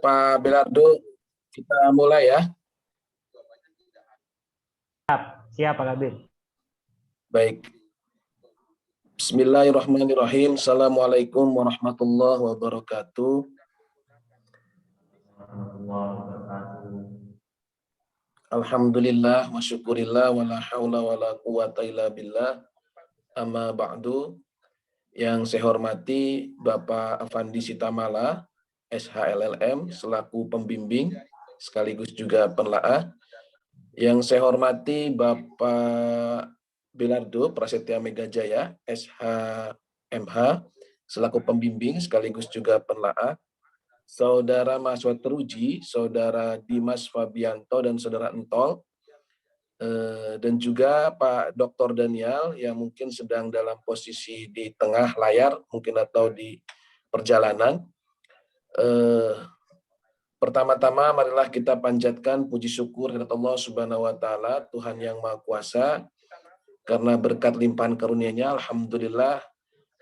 Pak Belardo, kita mulai ya. Siap, Pak Kabir. Baik. Bismillahirrahmanirrahim. Assalamualaikum warahmatullahi wabarakatuh. Alhamdulillah wa syukurillah wa la haula wa la quwata illa billah. Amma ba'du. Yang saya hormati Bapak Afandi Sitamala, SHLLM, selaku pembimbing sekaligus juga penelaah. Yang saya hormati Bapak Belardo Prasetya Megajaya, SHMH, selaku pembimbing sekaligus juga penelaah. Saudara mahasiswa teruji, Saudara Dimas Fabianto dan Saudara Entol, dan juga Pak Dr. Daniel yang mungkin sedang dalam posisi di tengah layar, mungkin atau di perjalanan. Pertama-tama marilah kita panjatkan puji syukur kepada Allah Subhanahu wa taala, Tuhan yang Maha Kuasa, karena berkat limpahan karunia-Nya alhamdulillah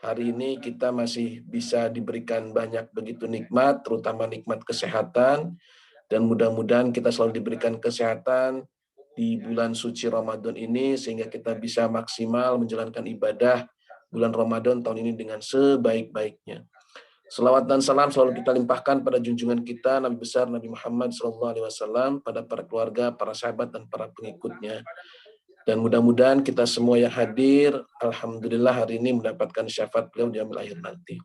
hari ini kita masih bisa diberikan banyak begitu nikmat, terutama nikmat kesehatan, dan mudah-mudahan kita selalu diberikan kesehatan di bulan suci Ramadan ini sehingga kita bisa maksimal menjalankan ibadah bulan Ramadan tahun ini dengan sebaik-baiknya. Selawat dan salam selalu kita limpahkan pada junjungan kita Nabi besar Nabi Muhammad SAW, pada para keluarga, para sahabat dan para pengikutnya. Dan mudah-mudahan kita semua yang hadir, alhamdulillah hari ini mendapatkan syafaat beliau di yaumil akhir nanti.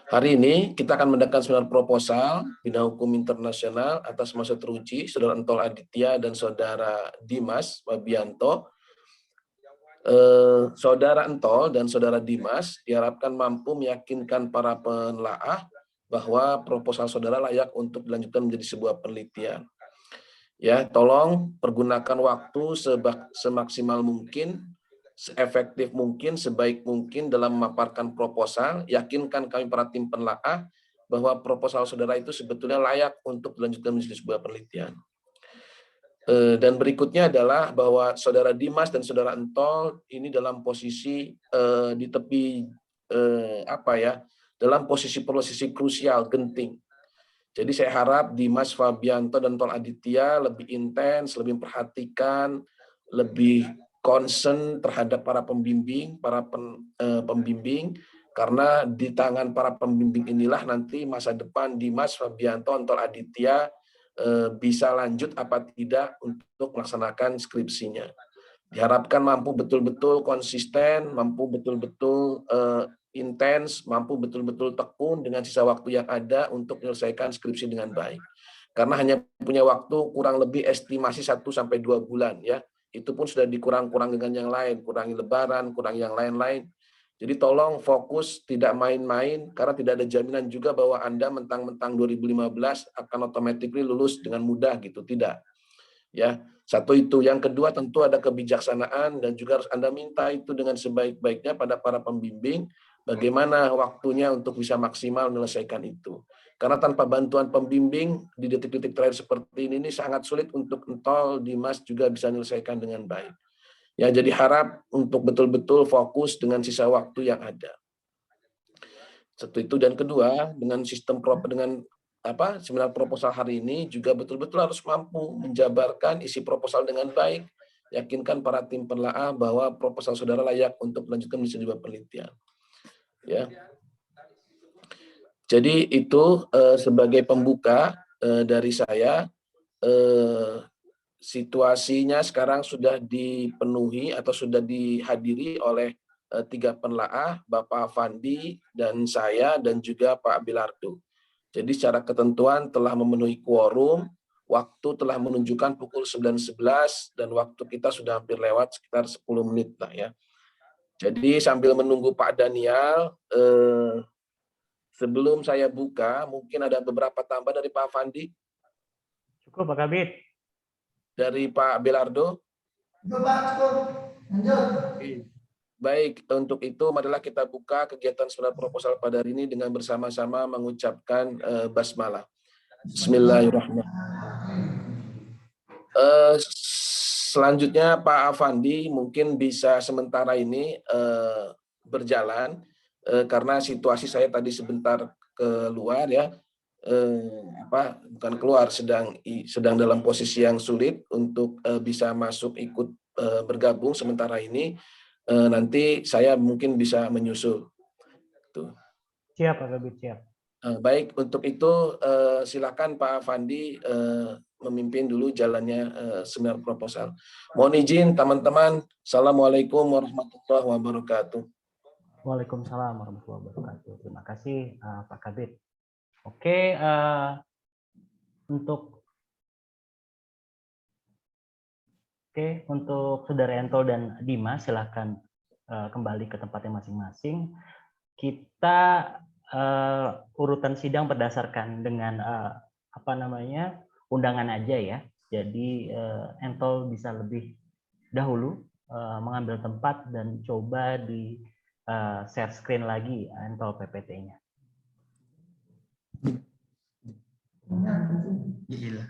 Hari ini kita akan mendengarkan seminar proposal Bina Hukum Internasional atas mahasiswa teruji Saudara Entol Aditya dan Saudara Dimas Wabianto. Saudara Entol dan Saudara Dimas diharapkan mampu meyakinkan para penelaah bahwa proposal saudara layak untuk dilanjutkan menjadi sebuah penelitian. Ya, tolong pergunakan waktu semaksimal mungkin, seefektif mungkin, sebaik mungkin dalam memaparkan proposal. Yakinkan kami para tim penelaah bahwa proposal saudara itu sebetulnya layak untuk dilanjutkan menjadi sebuah penelitian. Dan berikutnya adalah bahwa Saudara Dimas dan Saudara Entol ini dalam posisi di tepi dalam posisi krusial, genting. Jadi saya harap Dimas Fabianto dan Entol Aditya lebih intens, lebih memperhatikan, lebih concern terhadap para pembimbing, pembimbing, karena di tangan para pembimbing inilah nanti masa depan Dimas Fabianto, Entol Aditya bisa lanjut apa tidak untuk melaksanakan skripsinya. Diharapkan mampu betul-betul konsisten, mampu betul-betul intens, mampu betul-betul tekun dengan sisa waktu yang ada untuk menyelesaikan skripsi dengan baik. Karena hanya punya waktu kurang lebih estimasi 1-2 bulan ya. Itu pun sudah dikurang-kurang dengan yang lain, kurangi lebaran, kurangi yang lain-lain. Jadi tolong fokus, tidak main-main, karena tidak ada jaminan juga bahwa Anda mentang-mentang 2015 akan automatically lulus dengan mudah gitu, tidak. Ya, satu itu. Yang kedua tentu ada kebijaksanaan dan juga harus Anda minta itu dengan sebaik-baiknya pada para pembimbing, bagaimana waktunya untuk bisa maksimal menyelesaikan itu. Karena tanpa bantuan pembimbing di detik-detik terakhir seperti ini sangat sulit untuk Entol, Dimas juga bisa menyelesaikan dengan baik. Ya, jadi harap untuk betul-betul fokus dengan sisa waktu yang ada. Satu itu, dan kedua, dengan sistem seminar proposal hari ini juga betul-betul harus mampu menjabarkan isi proposal dengan baik. Yakinkan para tim penelaah bahwa proposal saudara layak untuk melanjutkan menjadi sebuah penelitian. Ya. Jadi itu sebagai pembuka dari saya. Situasinya sekarang sudah dipenuhi atau sudah dihadiri oleh 3 penelaah, Bapak Afandi dan saya dan juga Pak Belardo. Jadi secara ketentuan telah memenuhi quorum, waktu telah menunjukkan pukul 9.11 dan waktu kita sudah hampir lewat sekitar 10 menit lah ya. Jadi sambil menunggu Pak Daniel, sebelum saya buka, mungkin ada beberapa tambah dari Pak Afandi. Cukup, Pak Kabir. Dari Pak Belardo. Cukup, Pak, cukup. Lanjut. Baik, untuk itu marilah kita buka kegiatan seminar proposal pada hari ini dengan bersama-sama mengucapkan basmalah. Bismillahirrahmanirrahim. Selanjutnya Pak Afandi mungkin bisa sementara ini berjalan karena situasi saya tadi sebentar keluar ya. bukan keluar, sedang dalam posisi yang sulit untuk bisa masuk ikut bergabung sementara ini. Nanti saya mungkin bisa menyusul. Tuh. Siap Pak Kabit, siap. Baik, untuk itu silakan Pak Fandi memimpin dulu jalannya seminar proposal. Mohon izin teman-teman. Assalamualaikum warahmatullahi wabarakatuh. Waalaikumsalam warahmatullahi wabarakatuh. Terima kasih Pak Kabit. Oke, untuk Saudara Ento dan Dimas, silahkan kembali ke tempatnya masing-masing. Kita urutan sidang berdasarkan dengan undangan aja ya. Jadi Ento bisa lebih dahulu mengambil tempat dan coba di share screen lagi Ento PPT-nya. Iya.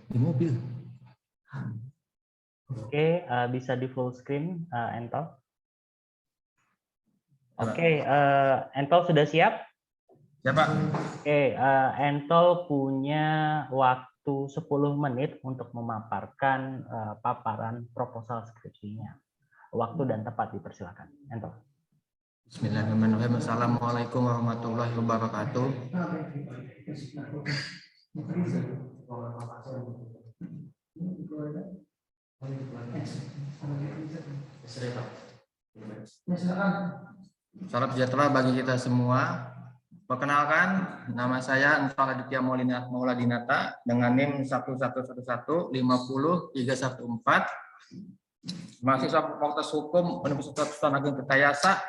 Di mobil. Oke, bisa di full screen Ento. Oke, Entol sudah siap? Ya, Pak. Oke, Entol punya waktu 10 menit untuk memaparkan paparan proposal skripsinya. Waktu dan tempat dipersilakan. Entol. Bismillahirrahmanirrahim. Assalamualaikum warahmatullahi wabarakatuh. Salam sejahtera bagi kita semua. Perkenalkan, nama saya Entol Aditya Mauladinata dengan NIM 1111500314, mahasiswa Fakultas Hukum Universitas Sultan Agung Tirtayasa,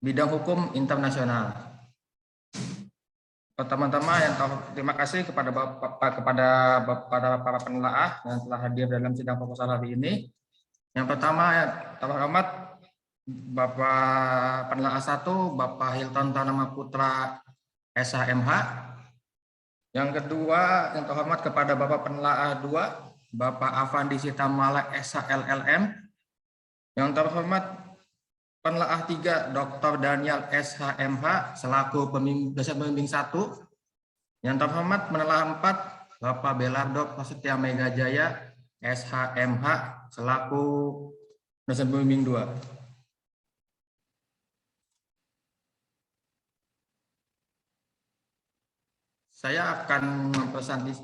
bidang hukum internasional. Pertama-tama terima kasih kepada para penelaah yang telah hadir dalam sidang proposal hari ini. Yang pertama, terhormat Bapak Penelaah 1, Bapak Hilton Tanama Putra SHMH. Yang kedua, yang terhormat kepada Bapak Penelaah 2, Bapak Afandi Sitamala SHLLM. Yang terhormat Penelaah 3, Dr. Daniel SHMH selaku dosen pembimbing 1. Yang terhormat Penelaah 4, Bapak Belardo Prasetya Megajaya SHMH selaku dosen pembimbing 2. Saya akan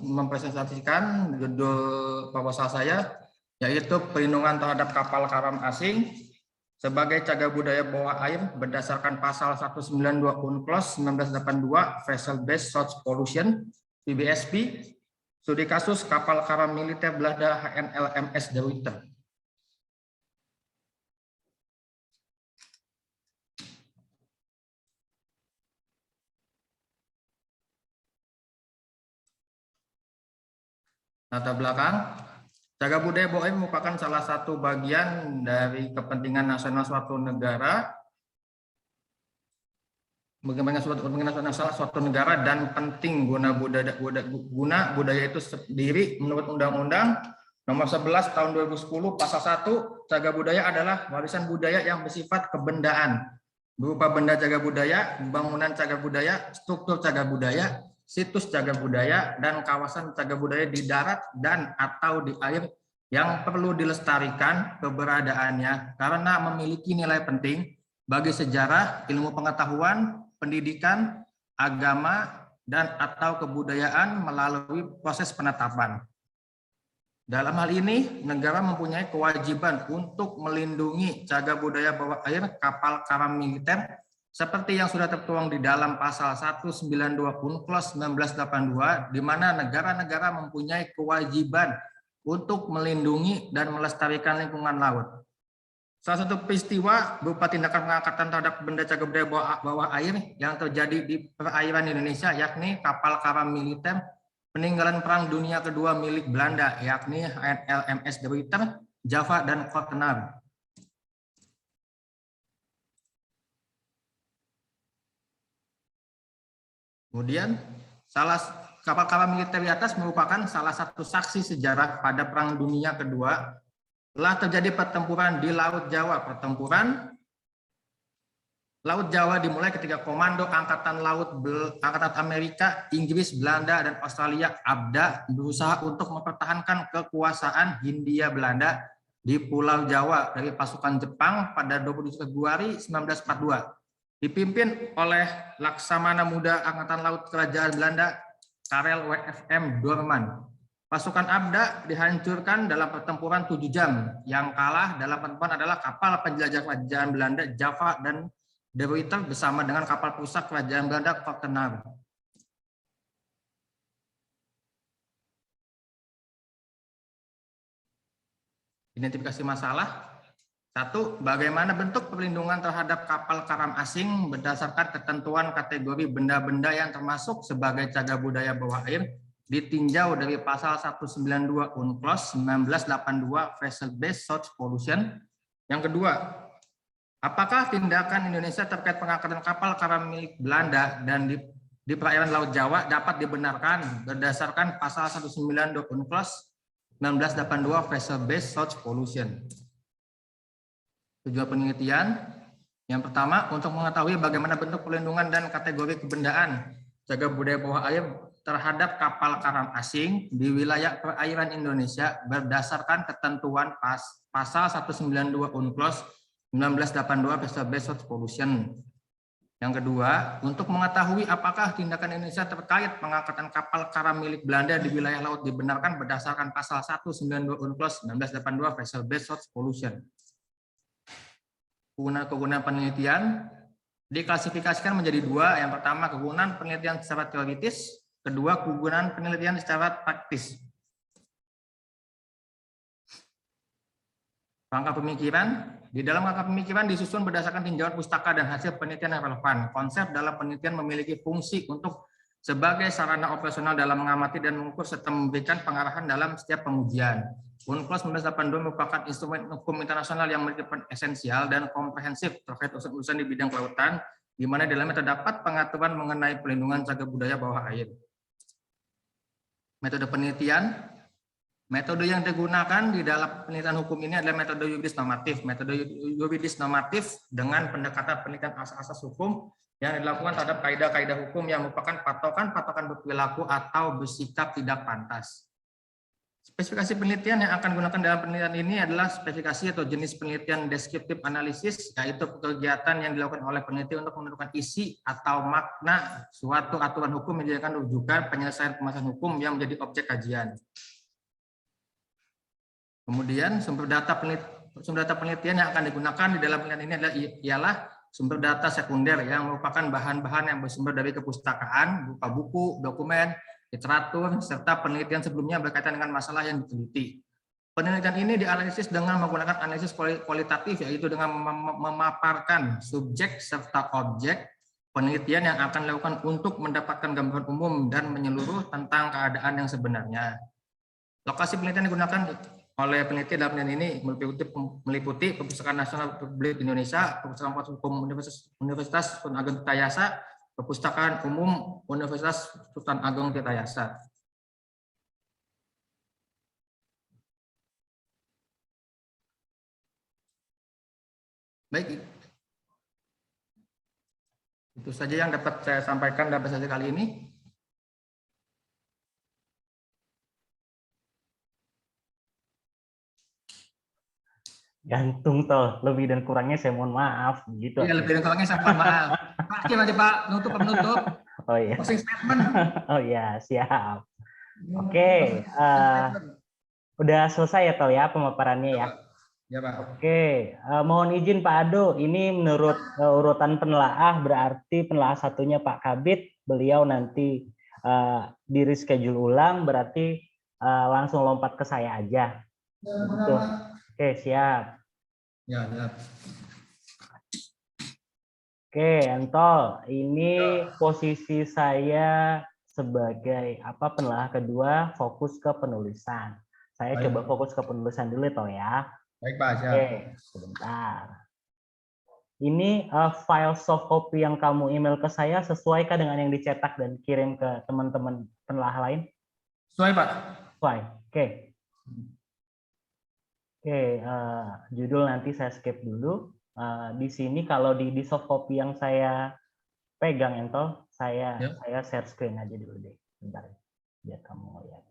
mempresentasikan judul proposal saya, yaitu perlindungan terhadap kapal karam asing sebagai cagar budaya bawah air berdasarkan pasal 192 UNCLOS 1982 Vessel Based Source Pollution (VBSP), studi kasus kapal karam militer Belanda HNL MS De Ruyter. Latar belakang, cagar budaya bawah air merupakan salah satu bagian dari kepentingan nasional suatu negara, dan penting guna budaya itu sendiri menurut Undang-Undang Nomor 11 Tahun 2010 Pasal 1, cagar budaya adalah warisan budaya yang bersifat kebendaan berupa benda cagar budaya, bangunan cagar budaya, struktur cagar budaya, situs cagar budaya, dan kawasan cagar budaya di darat dan atau di air yang perlu dilestarikan keberadaannya karena memiliki nilai penting bagi sejarah, ilmu pengetahuan, pendidikan, agama, dan atau kebudayaan melalui proses penetapan. Dalam hal ini, negara mempunyai kewajiban untuk melindungi cagar budaya bawah air kapal karam militer seperti yang sudah tertuang di dalam pasal 192 UNCLOS 1982, di mana negara-negara mempunyai kewajiban untuk melindungi dan melestarikan lingkungan laut. Salah satu peristiwa berupa tindakan pengangkatan terhadap benda cagar budaya bawah air yang terjadi di perairan Indonesia, yakni kapal karam militer peninggalan Perang Dunia Kedua milik Belanda, yakni HNL MS De Ruyter, Java, dan Kortenar. Kemudian, kapal karam militer di atas merupakan salah satu saksi sejarah pada Perang Dunia Kedua. Telah terjadi pertempuran di Laut Jawa, pertempuran Laut Jawa dimulai ketika Komando Angkatan Amerika, Inggris, Belanda, dan Australia (ABDA) berusaha untuk mempertahankan kekuasaan Hindia Belanda di Pulau Jawa dari pasukan Jepang pada 27 Februari 1942. Dipimpin oleh Laksamana Muda Angkatan Laut Kerajaan Belanda, Karel WFM Doorman. Pasukan ABDA dihancurkan dalam pertempuran 7 jam. Yang kalah dalam pertempuran adalah kapal penjelajah Kerajaan Belanda Java dan De Ruyter bersama dengan kapal perusak Kerajaan Belanda Kortenaar. Identifikasi masalah. 1. Bagaimana bentuk perlindungan terhadap kapal karam asing berdasarkan ketentuan kategori benda-benda yang termasuk sebagai cagar budaya bawah air ditinjau dari pasal 192 UNCLOS 1982 Vessel Based Source Pollution. Yang kedua, apakah tindakan Indonesia terkait pengangkatan kapal karam milik Belanda dan di perairan Laut Jawa dapat dibenarkan berdasarkan pasal 192 UNCLOS 1982 Vessel Based Source Pollution? Tujuan penelitian. Yang pertama, untuk mengetahui bagaimana bentuk perlindungan dan kategori kebendaan cagar budaya bawah air terhadap kapal karam asing di wilayah perairan Indonesia berdasarkan ketentuan pasal 192 UNCLOS 1982 Vessel Based Source Pollution. Yang kedua, untuk mengetahui apakah tindakan Indonesia terkait pengangkatan kapal karam milik Belanda di wilayah laut dibenarkan berdasarkan pasal 192 UNCLOS 1982 Vessel Based Source Pollution. Kegunaan penelitian diklasifikasikan menjadi 2. Yang pertama, kegunaan penelitian secara teoritis. Kedua, kegunaan penelitian secara praktis. Rangka pemikiran. Di dalam rangka pemikiran disusun berdasarkan tinjauan pustaka dan hasil penelitian yang relevan. Konsep dalam penelitian memiliki fungsi untuk sebagai sarana operasional dalam mengamati dan mengukur serta memberikan pengarahan dalam setiap pengujian. UNCLOS 1982 merupakan instrumen hukum internasional yang memiliki peran esensial dan komprehensif terkait urusan-urusan di bidang kelautan, di mana di dalamnya terdapat pengaturan mengenai pelindungan cagar budaya bawah air. Metode penelitian. Metode yang digunakan di dalam penelitian hukum ini adalah metode yuridis normatif. Metode yuridis normatif dengan pendekatan penelitian asas-asas hukum yang dilakukan terhadap kaidah-kaidah hukum yang merupakan patokan-patokan berperilaku atau bersikap tidak pantas. Spesifikasi penelitian yang akan digunakan dalam penelitian ini adalah spesifikasi atau jenis penelitian deskriptif analisis, yaitu kegiatan yang dilakukan oleh peneliti untuk menentukan isi atau makna suatu aturan hukum yang dijadikan rujukan penyelesaian permasalahan hukum yang menjadi objek kajian. Kemudian sumber data penelitian yang akan digunakan di dalam penelitian ini ialah sumber data sekunder yang merupakan bahan-bahan yang bersumber dari kepustakaan, berupa buku, dokumen, literatur, serta penelitian sebelumnya berkaitan dengan masalah yang diteliti. Penelitian ini dianalisis dengan menggunakan analisis kualitatif, yaitu dengan memaparkan subjek serta objek penelitian yang akan dilakukan untuk mendapatkan gambaran umum dan menyeluruh tentang keadaan yang sebenarnya. Lokasi penelitian digunakan oleh peneliti dalam penelitian ini meliputi Perpustakaan Nasional Republik Indonesia, Perpustakaan Fakultas Hukum Universitas Sultan Ageng Tirtayasa, Perpustakaan Umum Universitas Sultan Ageng Tirtayasa. Baik, itu saja yang dapat saya sampaikan dalam sesi kali ini. Gantung toh, lebih dan kurangnya saya mohon maaf gitu. Iya, lebih dan kurangnya saya mohon maaf. Oke, nanti Pak, penutup. Oh iya. Closing statement. Oh iya, siap. Oke, udah selesai ya toh ya pemaparannya ya. Ya Pak. Oke, mohon izin Pak Ado, ini menurut urutan penelaah berarti penelaah satunya Pak Kabid, beliau nanti di reschedule ulang, berarti langsung lompat ke saya aja. Betul. Oke, siap. Ya. Oke, Entol, ini posisi saya sebagai penelaah kedua, fokus ke penulisan. Saya coba fokus ke penulisan dulu toh ya. Baik Pak, siap. Oke, sebentar. Ini file soft copy yang kamu email ke saya sesuaikah dengan yang dicetak dan kirim ke teman-teman penelaah lain? Sesuai Pak. Sesuai. Oke. Oke, judul nanti saya skip dulu. Di sini kalau di soft copy yang saya pegang, Entol, Ya. saya share screen aja dulu deh, bentar, biar kamu lihat.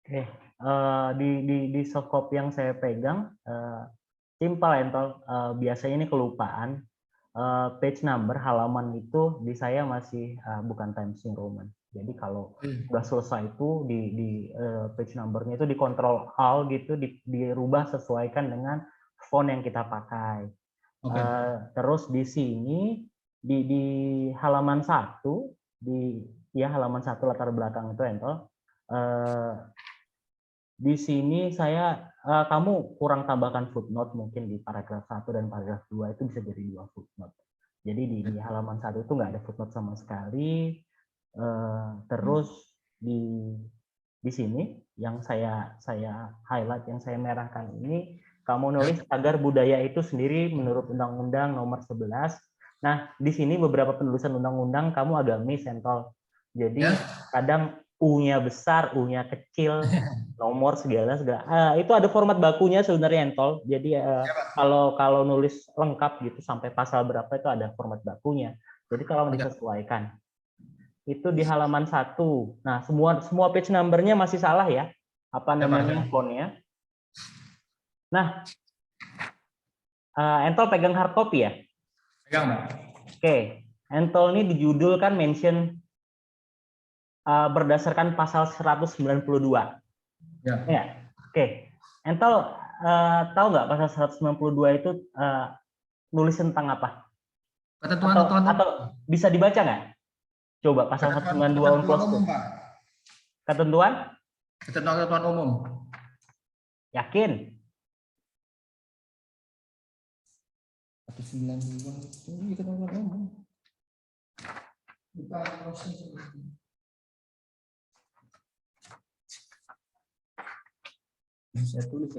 Oke, di soft copy yang saya pegang, simpel, Entol. Biasanya ini kelupaan. Page number halaman itu di saya masih bukan Times New Roman. Jadi kalau udah selesai itu di page numbernya itu dikontrol Alt gitu, dirubah sesuaikan dengan font yang kita pakai. Oke. Terus di sini di halaman 1 halaman 1 latar belakang itu, Entol. Di sini kamu kurang tambahkan footnote mungkin di paragraf 1 dan paragraf 2 itu bisa jadi 2 footnote. Jadi di halaman 1 itu nggak ada footnote sama sekali. Terus di sini yang saya highlight, yang saya merahkan ini, kamu nulis agar budaya itu sendiri menurut Undang-Undang Nomor 11. Nah, di sini beberapa penulisan undang-undang kamu agak miss, Entol. Jadi kadang U-nya besar, U-nya kecil, nomor segala. Itu ada format bakunya sebenarnya, Entol. Jadi kalau nulis lengkap gitu sampai pasal berapa itu ada format bakunya. Jadi kalau disesuaikan. Itu di halaman 1. Nah, semua page number-nya masih salah ya. Apa namanya font-nya. Nah, Entol pegang hard copy ya? Pegang, Mbak. Oke. Entol ini di judul kan mention berdasarkan pasal 192. Ya. Oke. Entol tahu nggak pasal 192 itu nulis tentang apa? Atau bisa dibaca nggak? Coba pasal 192 Unclos. Ketentuan? Ketentuan umum. Yakin? 192 itu ketentuan umum. Saya tulis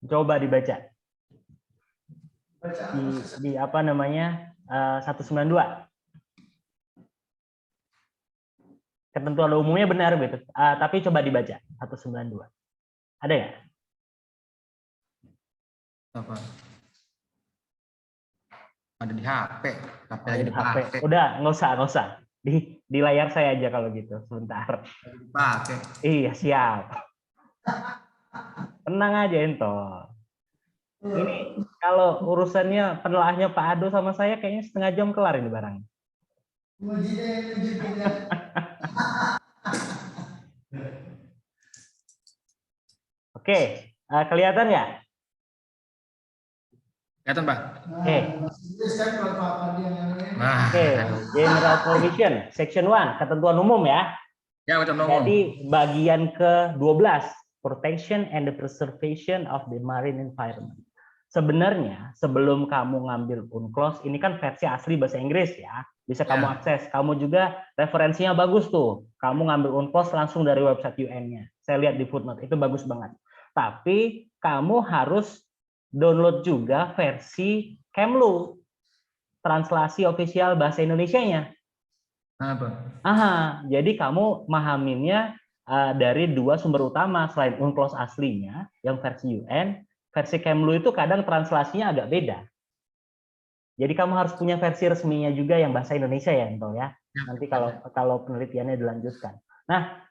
coba dibaca. Di apa namanya? 192. Ketentuan umumnya benar gitu. Tapi coba dibaca 192. Ada ya? Apa? Ada di HP. HP lagi Di HP. dipakai. Udah, nggak usah. Di layar saya aja kalau gitu, sebentar. Dipakai. Iya, siap. Tenang aja, Entol. Ini kalau urusannya penelaahnya Pak Ado sama saya kayaknya setengah jam kelar ini barang. Oke, kelihatan nggak? Kelihatan, Pak. Oke. Oke, General Provision, Section 1, ketentuan umum ya. Ya, ketentuan umum. Jadi bagian ke-12, Protection and the Preservation of the Marine Environment. Sebenarnya sebelum kamu ngambil Unclos, ini kan versi asli bahasa Inggris ya, bisa kamu akses. Kamu juga referensinya bagus tuh. Kamu ngambil Unclos langsung dari website UN-nya. Saya lihat di footnote, itu bagus banget. Tapi kamu harus download juga versi Kemlu, translasi ofisial bahasa Indonesianya. Apa? Jadi kamu mahaminnya dari dua sumber utama selain Unclos aslinya yang versi UN, versi Kemlu itu kadang translasinya agak beda. Jadi kamu harus punya versi resminya juga yang bahasa Indonesia ya, Entol ya. Nanti kalau penelitiannya dilanjutkan. Nah,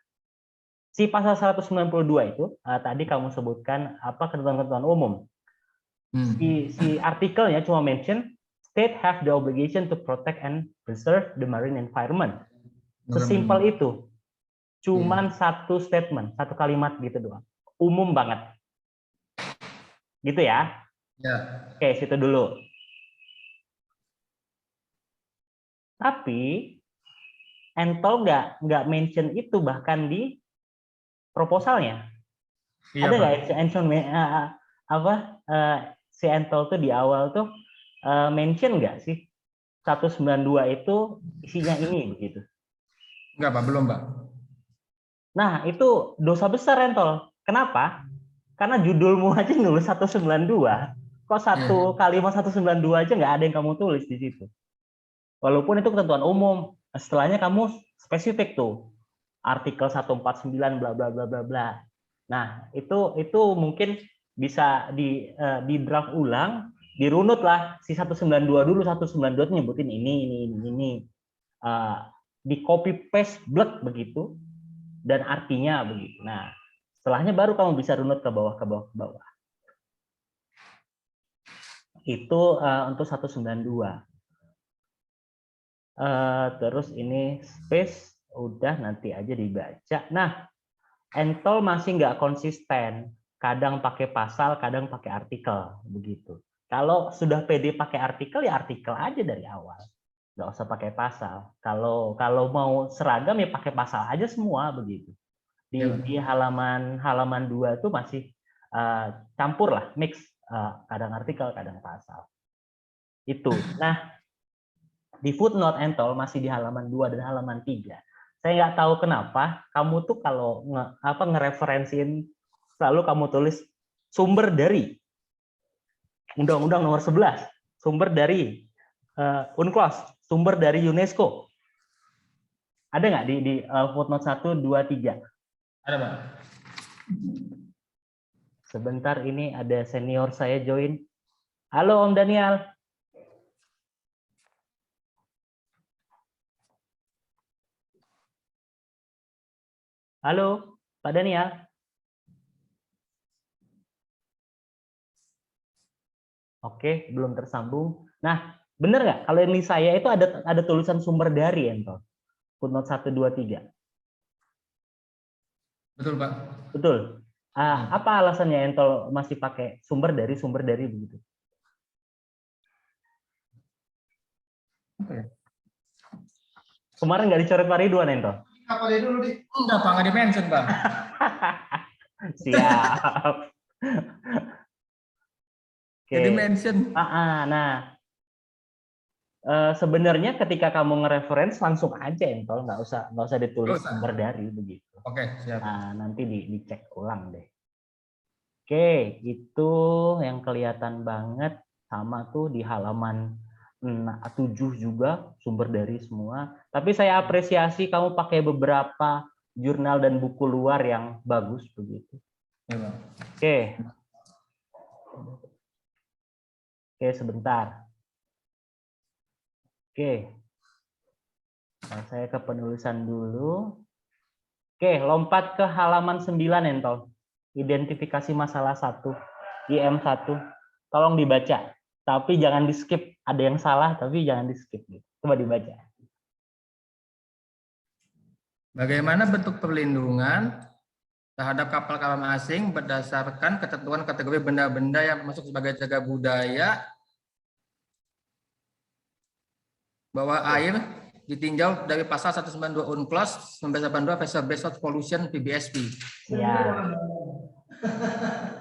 si pasal 192 itu tadi kamu sebutkan apa ketentuan-ketentuan umum. Si artikelnya cuma mention state have the obligation to protect and preserve the marine environment. Sesimpel itu. Cuman satu statement, satu kalimat gitu doang. Umum banget. Gitu ya? Ya. Oke, situ dulu. Tapi Entol nggak mention itu bahkan di proposalnya. Iya, Ada nggak si Entol tuh di awal tuh mention nggak sih 192 itu isinya ini begitu? Enggak, Pak, belum, Pak. Nah, itu dosa besar, Entol. Kenapa? Karena judulmu aja nulis 192. Kok satu kalimat 192 aja nggak ada yang kamu tulis di situ. Walaupun itu ketentuan umum. Setelahnya kamu spesifik tuh. artikel 149 bla bla bla bla bla. Nah, itu mungkin bisa di draft ulang, dirunut lah si 192 dulu, 192 itu nyebutin ini. Di copy paste blek begitu dan artinya begitu. Nah, setelahnya baru kamu bisa runut ke bawah. Itu untuk 192. Terus ini space udah nanti aja dibaca. Nah, Entol masih nggak konsisten. Kadang pakai pasal, kadang pakai artikel begitu. Kalau sudah pede pakai artikel ya artikel aja dari awal. Nggak usah pakai pasal. Kalau mau seragam ya pakai pasal aja semua begitu. Di halaman 2 itu masih campur lah, mix, kadang artikel, kadang pasal. Itu. Nah, di footnote Entol masih di halaman 2 dan halaman 3. Saya nggak tahu kenapa kamu tuh kalau ngereferensiin selalu kamu tulis sumber dari Undang-Undang Nomor 11, sumber dari UNCLOS, sumber dari UNESCO. Ada nggak di footnote 1, 2, 3? Ada, Pak. Sebentar, ini ada senior saya join. Halo Om Daniel. Halo Pak Daniel. Oke, belum tersambung. Nah, benar nggak kalau ini saya itu ada tulisan sumber dari Entol? Footnote 1, 2, 3. Betul, Pak. Betul. Apa alasannya Entol masih pakai sumber dari begitu? Oke. Kemarin nggak dicoret Pak Ridwan, Entol? Apa dia dulu, Dik? Enggak, Pak, nggak di-mention, Pak. Siap. Oke. Nggak di-mention. Nah, sebenarnya ketika kamu nge-reference langsung aja Entol, nggak usah ditulis sumber dari begitu. Oke, siap. Nah, nanti dicek ulang deh. Oke, itu yang kelihatan banget sama tuh di halaman 7 juga sumber dari semua. Tapi saya apresiasi kamu pakai beberapa jurnal dan buku luar yang bagus begitu. Ya, Pak. Oke, sebentar. Oke. Nah, saya ke penulisan dulu. Oke, lompat ke halaman 9 Entol. Identifikasi masalah 1, IM1. Tolong dibaca. Tapi jangan di-skip. Ada yang salah, tapi jangan di-skip. Coba dibaca. Bagaimana bentuk perlindungan terhadap kapal-kapal asing berdasarkan ketentuan kategori benda-benda yang masuk sebagai cagar budaya bawah air ditinjau dari pasal 192 UNCLOS 1982 Vessel Based Pollution PBSP. Ya.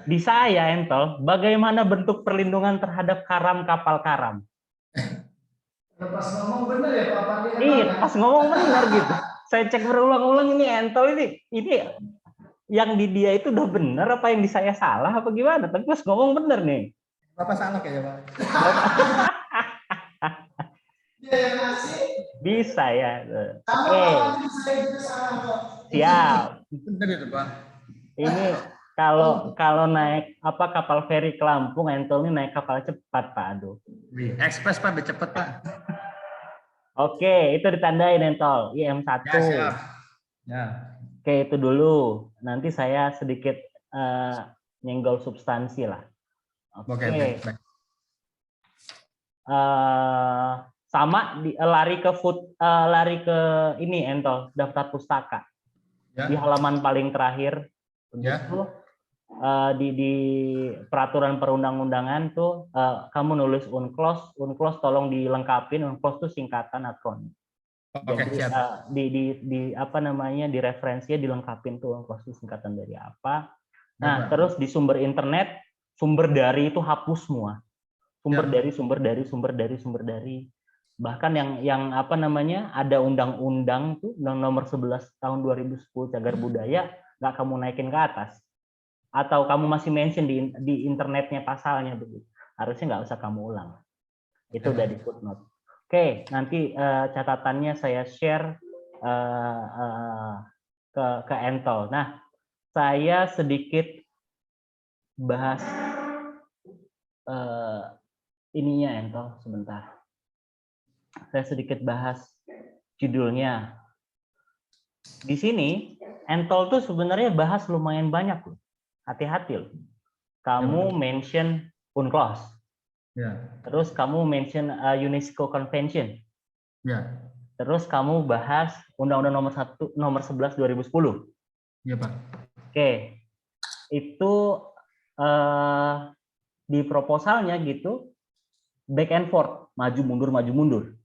Di saya, Entol, bagaimana bentuk perlindungan terhadap karam kapal karam? Pas ngomong bener ya Pak Pandi? Iya, pas ngomong benar gitu. Saya cek berulang-ulang ini Entol ini yang di dia itu udah benar apa yang di saya salah apa gimana? Tapi pas ngomong bener nih. Bapak salah kayaknya, Pak. Dia yang ngasih. Bisa ya. Oke. Saya juga salah kok. Siap. Benar itu, Pak. Ini kalau naik kapal feri ke Lampung, Entol ini naik kapal cepat, Pak Ado. Ekspres, Pak, lebih cepat, Pak. Oke, itu ditandain Entol, IM1. Ya, siap. Ya. Oke, itu dulu. Nanti saya sedikit nyenggol substansi lah. Oke. Baik. Sama lari ke ini Entol, daftar pustaka. Ya. Di halaman paling terakhir. Ya. Di peraturan perundang-undangan tuh kamu nulis UNCLOS tolong dilengkapin. UNCLOS itu singkatan akronim. Oke, Jadi siap. di referensinya dilengkapin tuh UNCLOS itu singkatan dari apa. Nah, terus di sumber internet, sumber dari itu hapus semua. Sumber dari. Bahkan yang ada undang-undang tuh Undang Nomor 11 tahun 2010 cagar budaya nggak kamu naikin ke atas. Atau kamu masih mention di internetnya pasalnya begitu. Harusnya nggak usah kamu ulang. Itu udah di footnote. Oke, nanti catatannya saya share ke Entol. Nah, saya sedikit bahas ininya Entol sebentar. Saya sedikit bahas judulnya. Di sini Entol tuh sebenarnya bahas lumayan banyak loh. Hati-hati loh. Kamu mention UNCLOS. Ya. Terus kamu mention UNESCO Convention. Ya. Terus kamu bahas Undang-Undang nomor 11 2010. Iya, Pak. Oke. Itu di proposalnya gitu back and forth, maju mundur.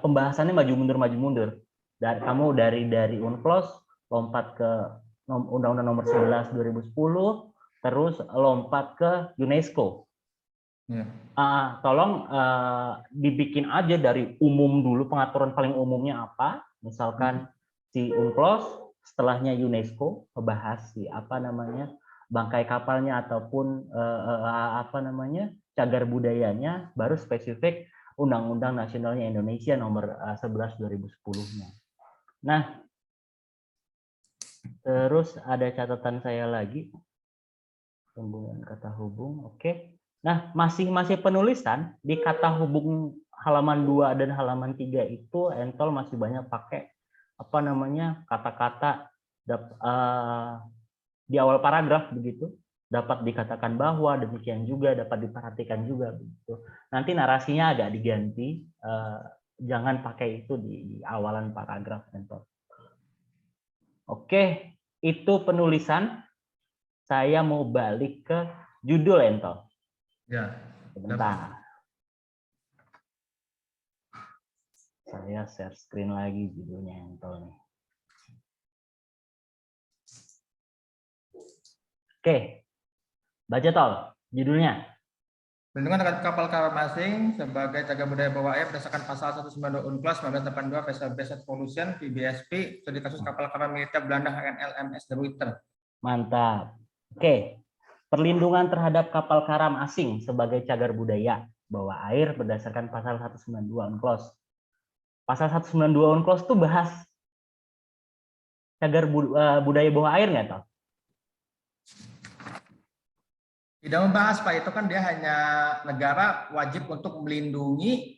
Pembahasannya maju mundur. Dan kamu dari UNCLOS lompat ke Undang-Undang nomor 11 2010, terus lompat ke UNESCO. Ya. Tolong dibikin aja dari umum dulu, pengaturan paling umumnya apa, misalkan si UNCLOS, setelahnya UNESCO, membahas si bangkai kapalnya ataupun cagar budayanya, baru spesifik Undang-Undang Nasionalnya Indonesia nomor 11 2010-nya. Nah, terus ada catatan saya lagi, hubungan kata hubung, oke. Nah, masih penulisan di kata hubung halaman 2 dan halaman 3 itu Entol masih banyak pakai kata-kata di awal paragraf begitu, dapat dikatakan bahwa, demikian juga dapat diperhatikan juga begitu. Nanti narasinya agak diganti, jangan pakai itu di awalan paragraf Entol. Oke, itu penulisan. Saya mau balik ke judul Entol. Ya. Sebentar. Saya share screen lagi judulnya Entol nih. Oke. Baca Tol, judulnya. Perlindungan terhadap kapal karam asing sebagai cagar budaya bawah air berdasarkan pasal 192 UNCLOS 1982 Vessel Pollution VBSP studi kasus kapal karam militer Belanda HNL MS De Ruyter. Mantap. Oke. Perlindungan terhadap kapal karam asing sebagai cagar budaya bawah air berdasarkan pasal 192 UNCLOS. Pasal 192 UNCLOS itu bahas cagar budaya bawah air nggak, Toh? Tidak membahas, Pak. Itu kan dia hanya negara wajib untuk melindungi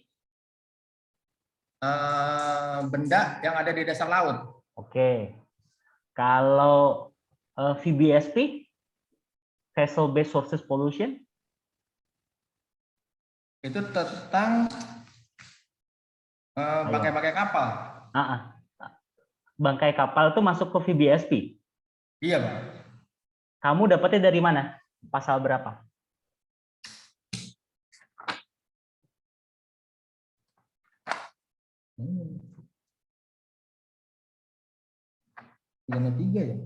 benda yang ada di dasar laut. Oke. Kalau VBSP, Vessel Based Sources Pollution, itu tentang bangkai-bangkai kapal. Bangkai kapal itu masuk ke VBSP? Iya, Pak. Kamu dapatnya dari mana? Pasal berapa? Pidana 3 ya?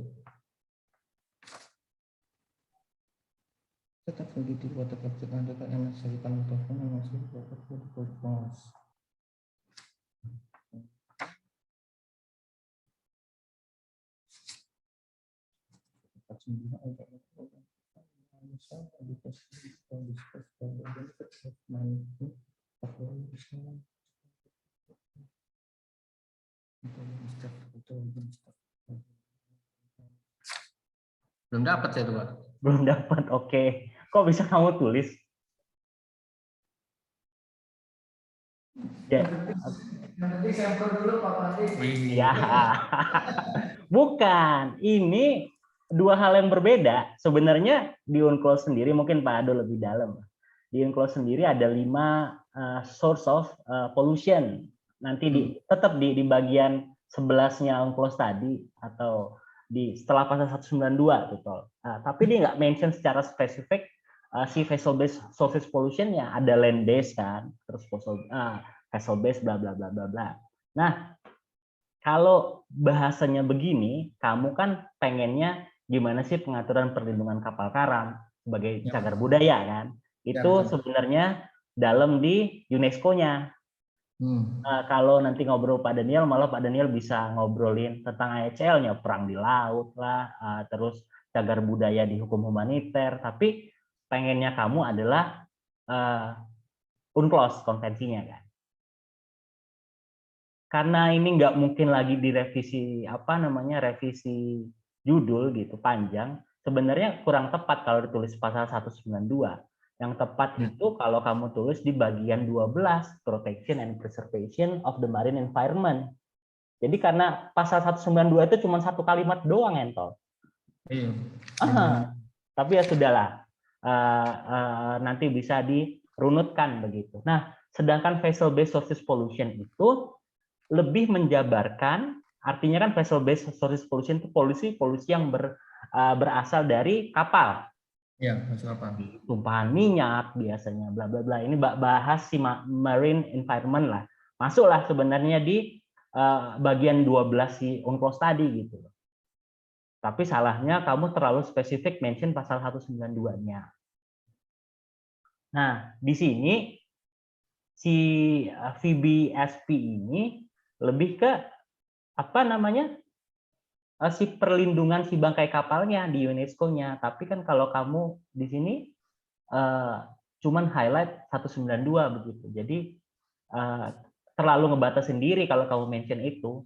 Tetap begitu buat tetap data yang menghasilkan telepon yang masih berproses. Belum dapat saya tuh, Pak. Belum dapat. Oke. Kok bisa kamu tulis? Ya. Nanti sampel dulu Pak Pandi. Ya. Bukan. Ini dua hal yang berbeda. Sebenarnya di UNCLOS sendiri, mungkin Pak Ado lebih dalam. Di UNCLOS sendiri ada 5 source of pollution. Nanti tetap di bagian 11-nya UNCLOS tadi, atau setelah pasal 192 tuh, Tol. Tapi dia nggak mention secara spesifik si vessel based sources pollution ya, ada land based kan, terus vessel based bla bla bla bla bla. Nah, kalau bahasanya begini, kamu kan pengennya gimana sih pengaturan perlindungan kapal karam sebagai cagar budaya kan? Itu sebenarnya dalam di UNESCO-nya. Kalau nanti ngobrol Pak Daniel, malah Pak Daniel bisa ngobrolin tentang AECL-nya, perang di laut lah, terus cagar budaya di hukum humaniter. Tapi pengennya kamu adalah UNCLOS konvensinya kan. karena ini nggak mungkin lagi direvisi revisi judul gitu panjang, sebenarnya kurang tepat kalau ditulis pasal 192. Yang tepat itu kalau kamu tulis di bagian 12, Protection and Preservation of the Marine Environment. Jadi karena pasal 192 itu cuma satu kalimat doang, Entol. Iya. Tapi ya sudahlah, nanti bisa dirunutkan begitu. Nah, sedangkan vessel based sources pollution itu lebih menjabarkan, artinya kan vessel based sources pollution itu polusi yang berasal dari kapal. Iya, masuk apa? Tumpahan minyak biasanya, bla bla bla. Ini bahas si marine environment lah. Masuklah sebenarnya di bagian 12 si UNCLOS tadi gitu. Tapi salahnya kamu terlalu spesifik mention pasal 192-nya. Nah, di sini si VBSP ini lebih ke si perlindungan si bangkai kapalnya di UNESCO-nya. Tapi kan kalau kamu di sini cuman highlight 192 begitu. Jadi terlalu ngebatas sendiri kalau kamu mention itu.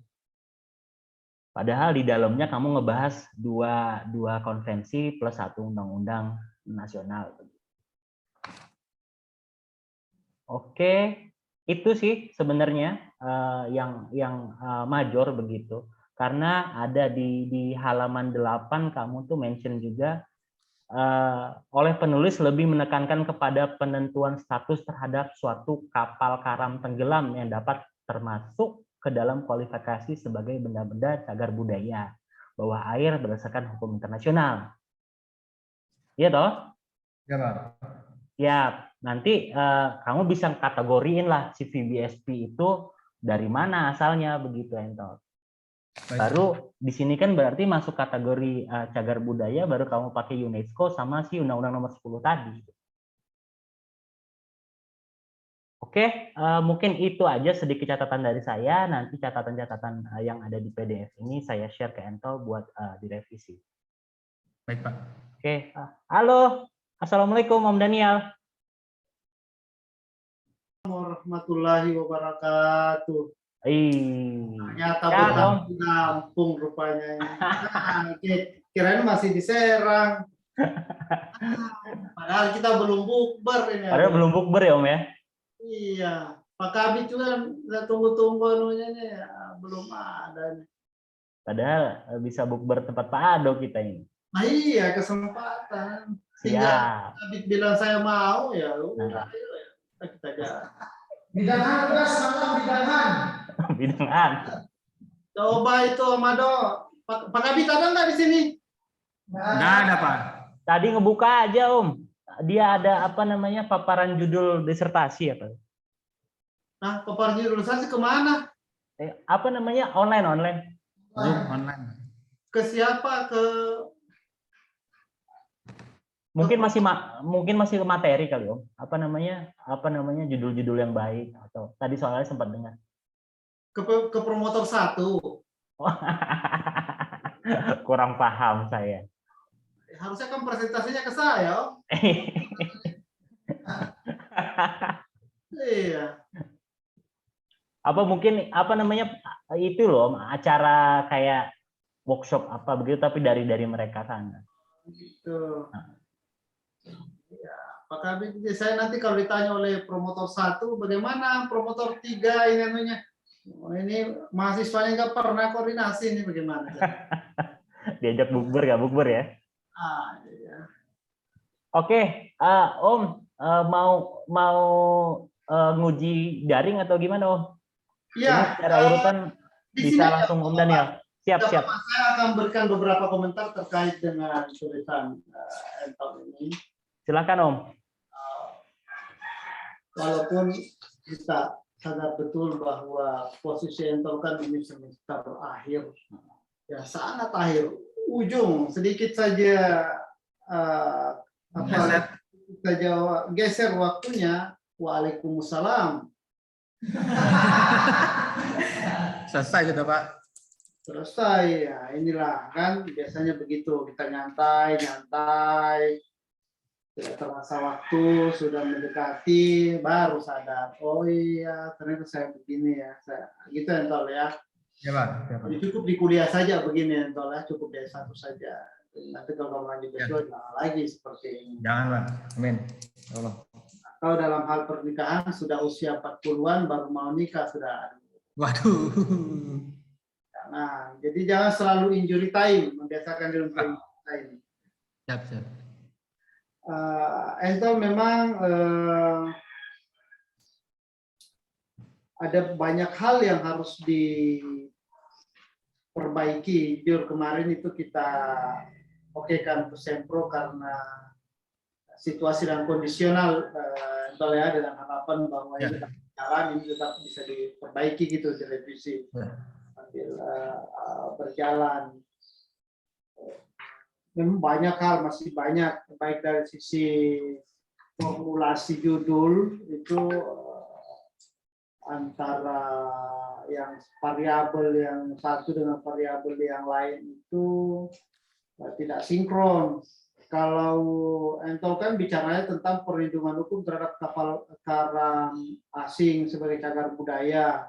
Padahal di dalamnya kamu ngebahas dua konvensi plus satu undang-undang nasional. Oke, itu sih sebenarnya yang major begitu. Karena ada di halaman 8 kamu tuh mention juga oleh penulis lebih menekankan kepada penentuan status terhadap suatu kapal karam tenggelam yang dapat termasuk ke dalam kualifikasi sebagai benda-benda cagar budaya bawah air berdasarkan hukum internasional. Iya toh? Ya, Pak. Ya, nanti kamu bisa kategoriin lah si VBSP itu dari mana asalnya begitu, Entol. Baru di sini kan berarti masuk kategori cagar budaya, baru kamu pakai UNESCO sama si Undang-Undang Nomor 10 tadi. Oke, mungkin itu aja sedikit catatan dari saya. Nanti catatan-catatan yang ada di PDF ini saya share ke Entol buat direvisi. Baik, Pak. Oke, halo, assalamualaikum Om Daniel. Warahmatullahi wabarakatuh. Ternyata Ya, bukan di Lampung rupanya. Kirain masih di Serang. Padahal kita belum bukber ini. Padahal belum bukber ya Om ya? Iya. Pak Kabit juga tunggu-tunggu anunya nih. Ya, belum ada nih. Padahal bisa bukber tempat Pak Ado kita ini. Nah, iya, kesempatan. Siap. Kabit bilang saya mau, ya udah. Kita jalan. Bidangan, salam bidangan. Bidangan. Coba itu Amado. Pak Kabit ada nggak di sini? Nggak ada, Pak. Tadi ngebuka aja Om. Dia ada paparan judul disertasi apa? Nah, paparan judul disertasi kemana? Online. Zoom online. Ke siapa? Mungkin masih ke materi kali Om. Judul-judul yang baik atau tadi soalnya sempat dengar. Ke promotor 1. Kurang paham saya. Harusnya kan presentasinya ke saya, Om. Iya. Itu loh Om, acara kayak workshop apa begitu tapi dari mereka sana. Gitu. Ya, Pak Kabit, saya nanti kalau ditanya oleh promotor 1, bagaimana promotor 3 ini anunya? Oh, ini mahasiswanya nggak pernah koordinasi ini bagaimana? Diajak bukber nggak bukber ya? Iya. Oke, Om mau nguji daring atau gimana Om? Iya. Secara urutan bisa langsung Om Daniel. Siap. Saya akan berikan beberapa komentar terkait dengan tulisan Entol ini. Silakan Om. Walaupun kita sadar betul bahwa posisi Entol kan ini semester akhir, ya sangat akhir, ujung sedikit saja geser waktunya. Waalaikumsalam. Selesai sudah, Pak. Selesai ya, inilah kan biasanya begitu, kita nyantai Tidak terasa waktu, sudah mendekati, baru sadar. Oh iya, ternyata saya begini ya. Gitu Entol ya. Ya Pak. Ya, Pak. Jadi cukup di kuliah saja begini Entol ya, cukup D1 saja. Nanti kalau kamu lanjut Ya. S2 jangan lagi seperti ini. Jangan Pak. Amin. Ya Allah. Kalau dalam hal pernikahan sudah usia 40-an baru mau nikah sudah. Waduh. Nah, jadi jangan selalu injury time, membiasakan diri untuk injury time. Siap, siap. Entol memang ada banyak hal yang harus diperbaiki. Jujur kemarin itu kita okekan ke Sempro karena situasi dan kondisional, Entol ya, dengan harapan bahwa ini tetap jalan, ini tetap bisa diperbaiki gitu, direvisi sambil berjalan. Memang banyak hal, masih banyak, baik dari sisi formulasi judul itu antara yang variabel yang satu dengan variabel yang lain itu tidak sinkron. Kalau Entol kan bicaranya tentang perlindungan hukum terhadap kapal karam asing sebagai cagar budaya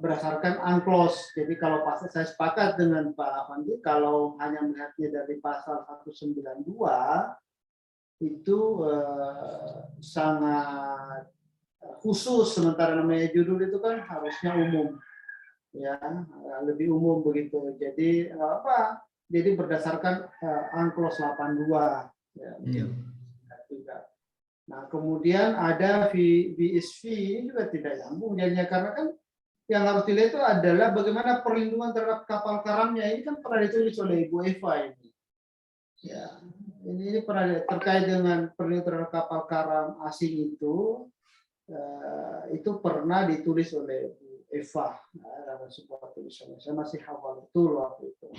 berdasarkan UNCLOS. Jadi kalau pasal saya sepakat dengan Pak Afandi, kalau hanya melihatnya dari pasal 192 itu sangat khusus, sementara namanya judul itu kan harusnya umum, ya lebih umum begitu. Jadi apa? Jadi berdasarkan UNCLOS 82. Ya, juga. Nah kemudian ada VSV ini juga tidak nyambung jadinya karena kan yang harus dilihat itu adalah bagaimana perlindungan terhadap kapal karamnya. Ini kan pernah ditulis oleh Ibu Eva ini. Ya, ini pernah terkait dengan perlindungan terhadap kapal karam asing itu pernah ditulis oleh Bu Eva dalam sebuah tulisannya. Saya masih hafal betul waktu itu.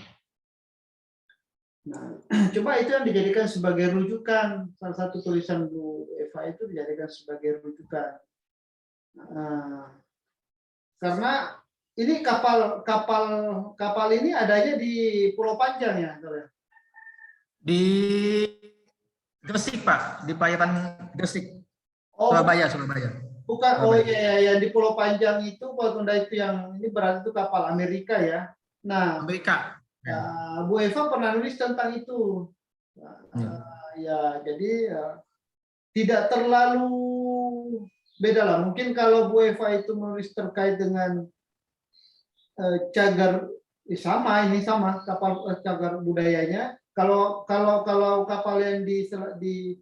Nah, coba itu yang dijadikan sebagai rujukan. Salah satu tulisan Bu Eva itu dijadikan sebagai rujukan. Karena ini kapal ini adanya di Pulau Panjang ya, di Gresik Pak, di Payapan Gresik, oh, Surabaya. Bukan, oh iya, yang di Pulau Panjang itu, Tunda itu yang ini berarti itu kapal Amerika ya. Nah, Amerika. Bu Eva pernah nulis tentang itu. Ya, jadi tidak terlalu beda lah. Mungkin kalau Bu Eva itu menulis terkait dengan cagar, ini sama kapal cagar budayanya. Kalau kapal yang di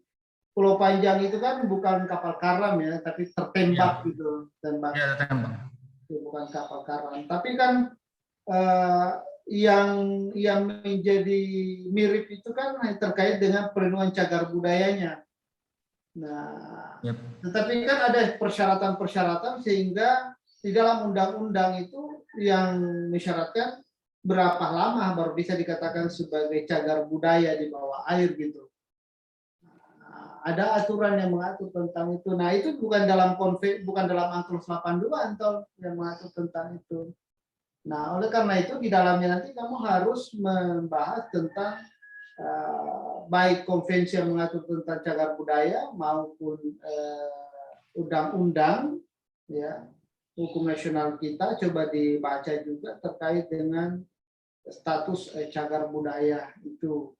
Pulau Panjang itu kan bukan kapal karam ya, tapi tertembak gitu, tembak. Ya, tertembak. Itu bukan kapal karam. Tapi kan yang menjadi mirip itu kan terkait dengan perlindungan cagar budayanya. Nah, tetapi kan ada persyaratan-persyaratan sehingga di dalam undang-undang itu yang mensyaratkan berapa lama baru bisa dikatakan sebagai cagar budaya di bawah air gitu. Nah, ada aturan yang mengatur tentang itu. Nah, itu bukan dalam UNCLOS 82 atau yang mengatur tentang itu. Nah, oleh karena itu di dalamnya nanti kamu harus membahas tentang baik konvensi yang mengatur tentang cagar budaya maupun undang-undang ya hukum nasional kita, coba dibaca juga terkait dengan status cagar budaya itu.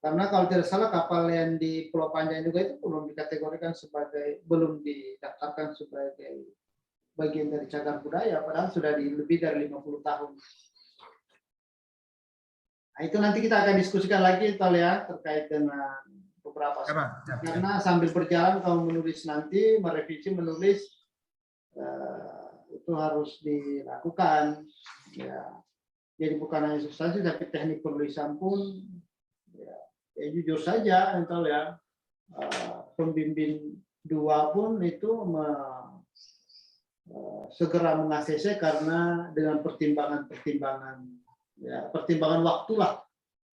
Karena kalau tidak salah kapal yang di Pulau Panjang juga itu belum dikategorikan belum didaftarkan sebagai bagian dari cagar budaya, padahal sudah lebih dari 50 tahun. Nah, itu nanti kita akan diskusikan lagi, Tol ya, terkait dengan beberapa karena sambil berjalan kamu menulis nanti, merevisi, menulis itu harus dilakukan. Ya. Jadi bukan hanya substansi, tapi teknik penulisan pun ya jujur saja, Tol ya, pembimbing 2 pun itu segera meng-ACC karena dengan pertimbangan ya, pertimbangan waktu lah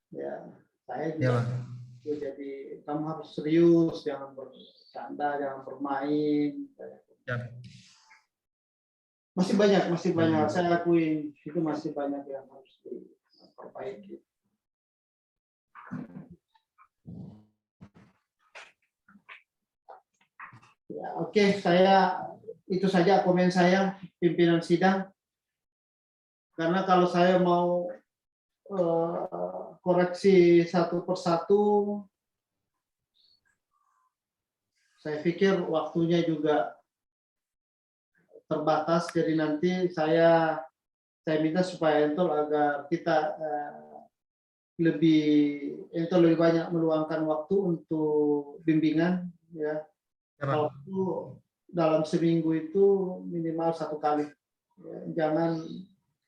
ya. Saya juga jadi kamu harus serius, jangan bercanda, jangan bermain ya. Masih banyak saya akui itu masih banyak yang harus diperbaiki. Oke, saya itu saja komen saya pimpinan sidang. Karena kalau saya mau koreksi satu persatu, saya pikir waktunya juga terbatas. Jadi nanti saya minta supaya Entol agar kita Entol lebih banyak meluangkan waktu untuk bimbingan, ya. Kalau itu dalam seminggu itu minimal 1 kali, ya. Jangan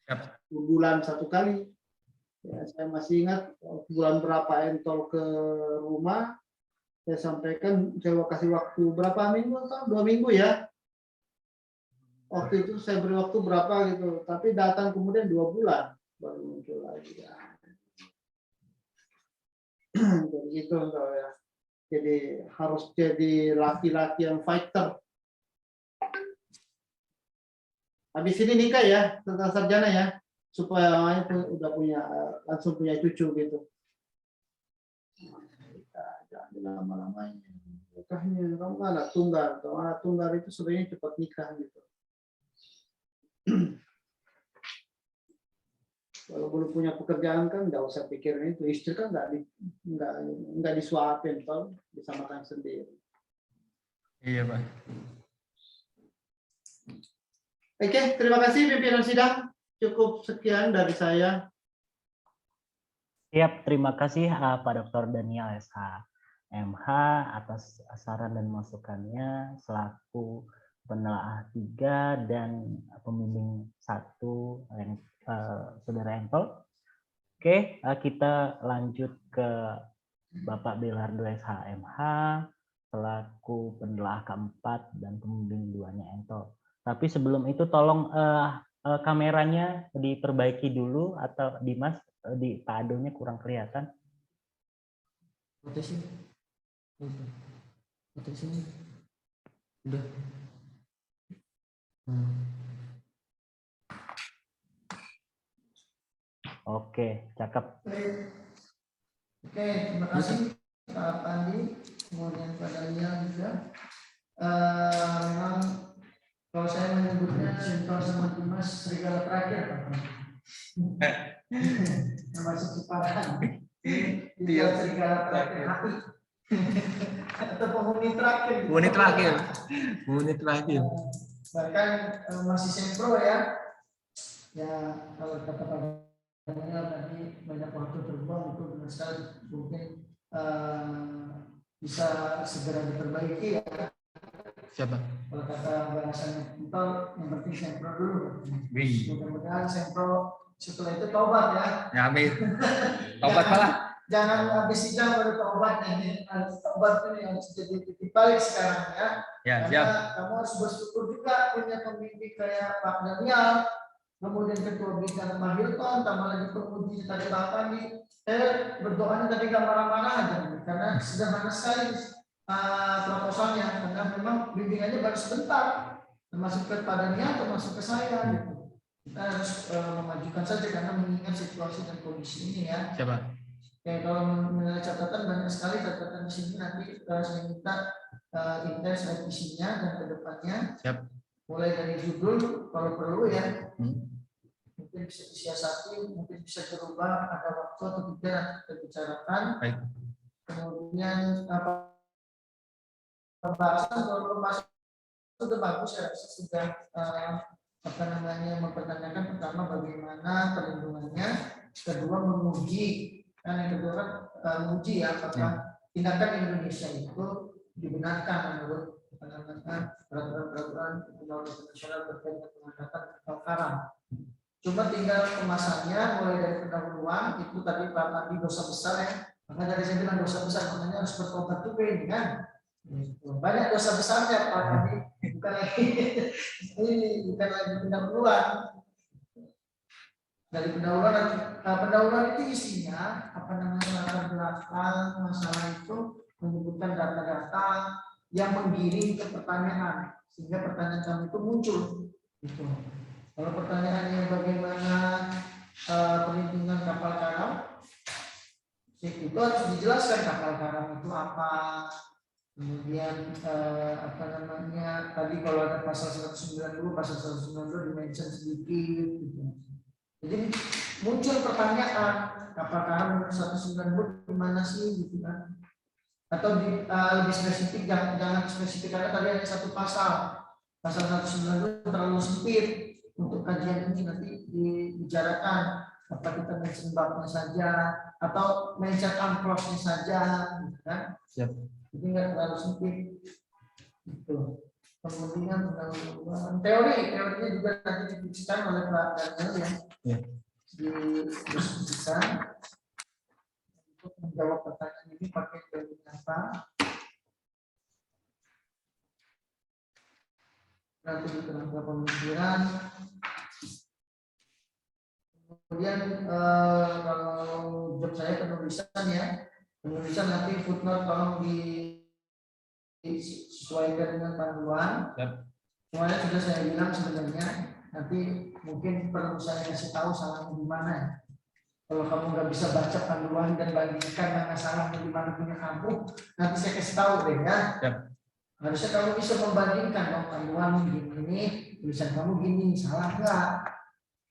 2 bulan 1 kali. Ya, saya masih ingat bulan berapa Entol ke rumah, saya sampaikan, saya kasih waktu berapa minggu atau 2 minggu ya. Waktu itu saya beri waktu berapa gitu, tapi datang kemudian 2 bulan baru muncul lagi. Ya. Jadi gitu ya. Jadi harus jadi laki-laki yang fighter. Habis ini nikah ya, setelah sarjana ya, supaya udah langsung punya cucu gitu. Jangan lama-lamanya. Nikahnya kamu anak tunggal, kalau anak tunggal itu sebenarnya cepat nikah gitu. Kalau belum punya pekerjaan kan nggak usah pikirin itu, istri kan nggak disuapin, kalau bisa makan sendiri. Iya, Pak. Oke, terima kasih pimpinan sidang. Cukup sekian dari saya. Siap, terima kasih Pak Dr. Daniel SH.MH atas saran dan masukannya selaku penelaah 3 dan pembimbing 1 Saudara Entol. Oke, kita lanjut ke Bapak Belardo SH.MH selaku penelaah keempat dan pembimbing 2-nya Entol. Tapi sebelum itu tolong kameranya diperbaiki dulu, atau Dimas, di Pak Adonya kurang kelihatan. Foto sini. Udah. Oke, cakep. Oke, terima kasih Pak Pandi, kemudian Pak Daniel juga. Memang kalau saya menyebutnya Sintor sama Dimas serigala terakhir, Pak. Termasuk sepadan. Dia serigala terakhir hati. Atau penghuni terakhir. Penghuni terakhir. Bahkan masih sempro ya. Ya, kalau kata Pak Daniel tadi banyak waktu terbuang, itu benar sekali. Mungkin bisa segera diperbaiki ya. Siapa? Kalau kata bahasanya Entol, yang penting sempro dulu. Mudah-mudahan sempro setelah itu tobat ya. Ya, amin. Tobat malah. Jangan habis sidang baru tobat nih. Tobat ini harus jadi titik balik sekarang ya. Ya, karena siap. kamu harus bersyukur juga punya pembimbing kayak Pak Daniel, kemudian ketua bidang Pak Hilton, tambah lagi penguji tadi Pak Pandi. Berdoanya tadi gak marah-marah aja, karena sederhana sekali proposalnya, karena memang bimbingannya baru sebentar, termasuk ke Pak Daniel, termasuk ke saya gitu. Kita harus memajukan saja karena mengingat situasi dan kondisi ini ya. Siapa? Oke, kalau menilai catatan banyak sekali catatan di sini, nanti saya minta intens revisinya dan kedepannya. Siap. Mulai dari judul kalau perlu ya. Mungkin bisa disiasati, mungkin bisa dirubah, ada waktu atau tidak nanti kita bicarakan. Baik. Kemudian pembahasan kalau pembahasan sudah bagus ya, sudah mempertanyakan pertama bagaimana perlindungannya, kedua menguji, dan yang kedua kan menguji ya apakah tindakan Indonesia itu dibenarkan menurut peraturan internasional terkait dengan pengangkatan kapal karam. Cuma tinggal kemasannya mulai dari pendahuluan itu tadi Pak Pandi dosa besar ya. Maka dari saya bilang dosa besar, makanya harus bertobat juga ini kan. Banyak dosa besarnya Pak Pandi, bukan lagi ini bukan lagi pendahuluan. Dari pendahuluan itu isinya latar belakang masalah itu menyebutkan data-data yang menggiring ke pertanyaan sehingga pertanyaan kami itu muncul. Gitu. Kalau pertanyaannya bagaimana perlindungan kapal karam, itu harus dijelaskan kapal karam itu apa, Kemudian apa namanya, tadi kalau ada pasal 190, pasal 192 dimention sedikit gitu. Jadi muncul pertanyaan, apakah 190 di mana sih gitu kan? Atau lebih spesifik, jangan spesifik karena tadi ada satu pasal 192 terlalu sempit untuk kajian ini, nanti dibicarakan apa kita mention babnya saja atau mention clause-nya saja gitu kan. Siap. Jadi nggak terlalu sempit gitu. Kemudian teorinya juga nanti didiskusikan oleh Pak Daniel ya, didiskusikan untuk menjawab pertanyaan ini pakai teori apa. Nanti di tenaga pemikiran. Kemudian kalau job saya penulisan ya, penulisan nanti footnote tolong disesuaikan dengan panduan. Semuanya sudah saya bilang sebenarnya, nanti mungkin perlu saya kasih tahu salahnya di mana. Kalau kamu nggak bisa baca panduan dan bandingkan mana salahnya di mana punya kamu, nanti saya kasih tahu deh ya. Harusnya kamu bisa membandingkan dong, panduan gini, tulisan kamu gini, salah nggak?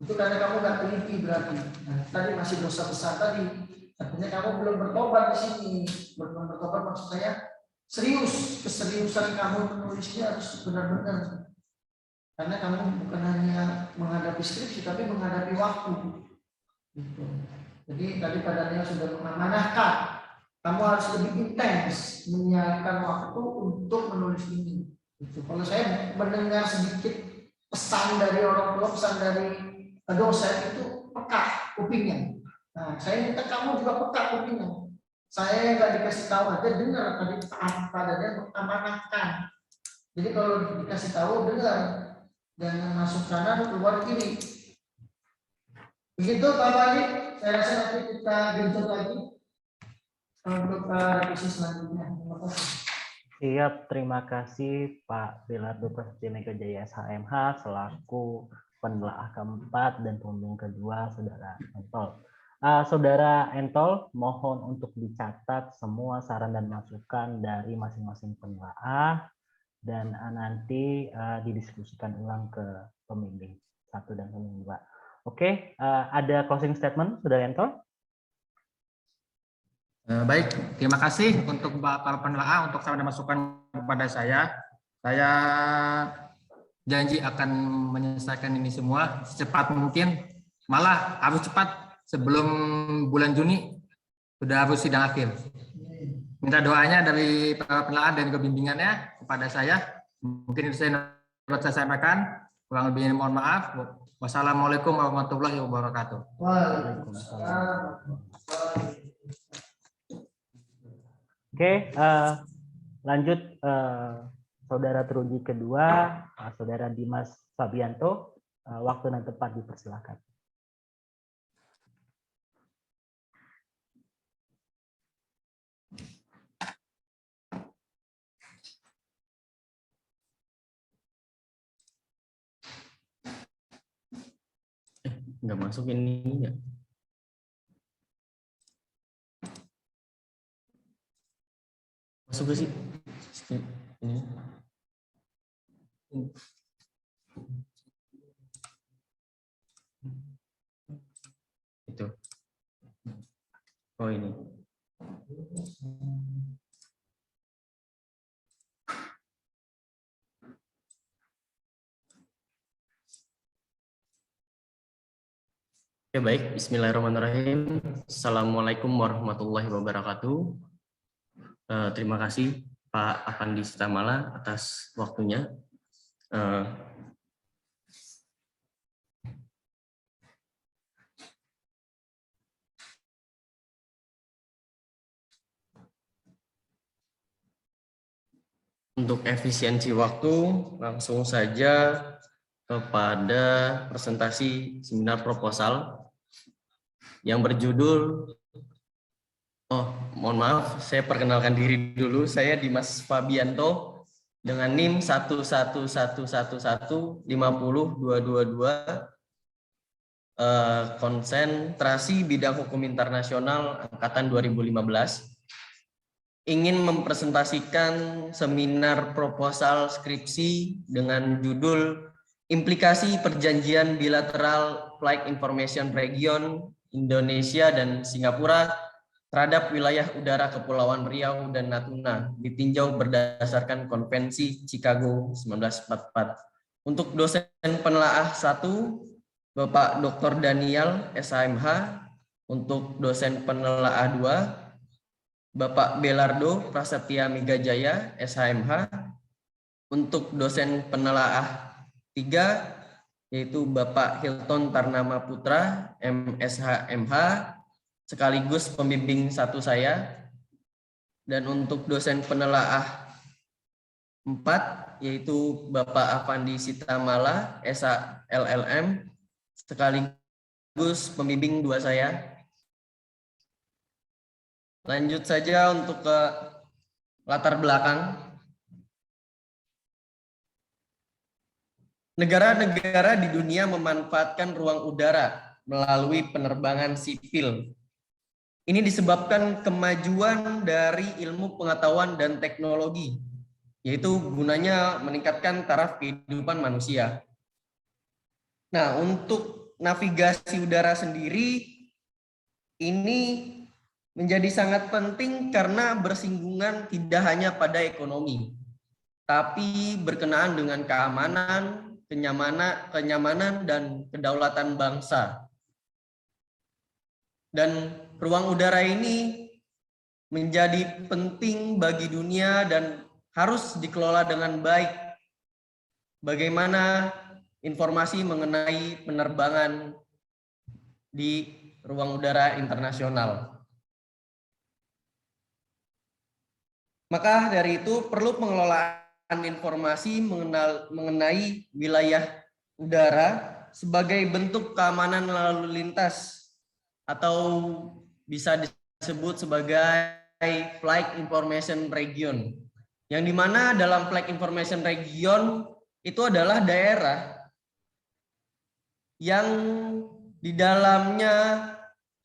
Itu karena kamu nggak teliti berarti. Nah, tadi masih dosa besar tadi. Artinya kamu belum bertobat di sini. Belum bertobat maksud saya serius, keseriusan kamu menulisnya harus benar-benar. Karena kamu bukan hanya menghadapi skripsi, tapi menghadapi waktu. Gitu. Jadi tadi padanya sudah mengamanahkan. Kamu harus lebih intens menyiapkan waktu untuk menulis ini. Gitu. Kalau saya mendengar sedikit pesan dari orang tua, pesan dari dosen itu peka kupingnya. Nah, saya minta kamu juga peka kupingnya. Saya nggak dikasih tahu aja, dengar tadi padanya mengamanahkan. Jadi kalau dikasih tahu dengar, jangan masuk kanan keluar kiri. Begitu Pak Wali, saya rasa nanti kita genjot lagi untuk revisi selanjutnya. Terima kasih. Siap, terima kasih Pak Bilardo Prasetyo Jaya SHMH selaku penelaah keempat dan pembimbing kedua Saudara Entol. Saudara Entol, mohon untuk dicatat semua saran dan masukan dari masing-masing penelaah dan nanti didiskusikan ulang ke pembimbing 1 dan pembimbing 2. Oke, ada closing statement Saudara Entol? Baik, terima kasih untuk para penelaah untuk saran dan masukan kepada saya. Saya janji akan menyelesaikan ini semua secepat mungkin, malah harus cepat sebelum bulan Juni sudah harus sidang akhir. Minta doanya dari para penelaah dan kebimbingannya kepada saya. Mungkin itu saya dapat saya sampaikan. Kurang lebihnya mohon maaf. Wassalamualaikum warahmatullahi wabarakatuh. Waalaikumsalam. Oke, lanjut Saudara teruji kedua, Saudara Dimas Fabianto, waktu dan tempat dipersilakan. Nggak masuk ini ya. Masuk ke sih ini. Itu. Oh ini. Oke, baik. Bismillahirrahmanirrahim. Assalamualaikum warahmatullahi wabarakatuh. Terima kasih Pak Afandi Sitamala atas waktunya. Untuk efisiensi waktu, langsung saja kepada presentasi seminar proposal yang berjudul, mohon maaf, saya perkenalkan diri dulu. Saya Dimas Fabianto dengan NIM 11111500222, konsentrasi bidang hukum internasional angkatan 2015. ingin mempresentasikan seminar proposal skripsi dengan judul Implikasi Perjanjian Bilateral Flight Information Region Indonesia dan Singapura terhadap wilayah udara Kepulauan Riau dan Natuna ditinjau berdasarkan Konvensi Chicago 1944. Untuk dosen penelaah 1, Bapak Dr. Daniel SHMH. Untuk dosen penelaah 2, Bapak Belardo Prasetya Migajaya SHMH. Untuk dosen penelaah 3, yaitu Bapak Hilton Tarnama Putra MSH/MH, sekaligus pembimbing 1 saya. Dan untuk dosen penelaah 4, yaitu Bapak Afandi Sitamala SH LLM, sekaligus pembimbing 2 saya. Lanjut saja untuk ke latar belakang. Negara-negara di dunia memanfaatkan ruang udara melalui penerbangan sipil. Ini disebabkan kemajuan dari ilmu pengetahuan dan teknologi, yaitu gunanya meningkatkan taraf kehidupan manusia. Nah, untuk navigasi udara sendiri, ini menjadi sangat penting karena bersinggungan tidak hanya pada ekonomi, tapi berkenaan dengan keamanan, kenyamanan dan kedaulatan bangsa. Dan ruang udara ini menjadi penting bagi dunia dan harus dikelola dengan baik. Bagaimana informasi mengenai penerbangan di ruang udara internasional. Maka dari itu perlu pengelolaan informasi mengenai wilayah udara sebagai bentuk keamanan lalu lintas atau bisa disebut sebagai Flight Information Region. Yang dimana dalam Flight Information Region itu adalah daerah yang di dalamnya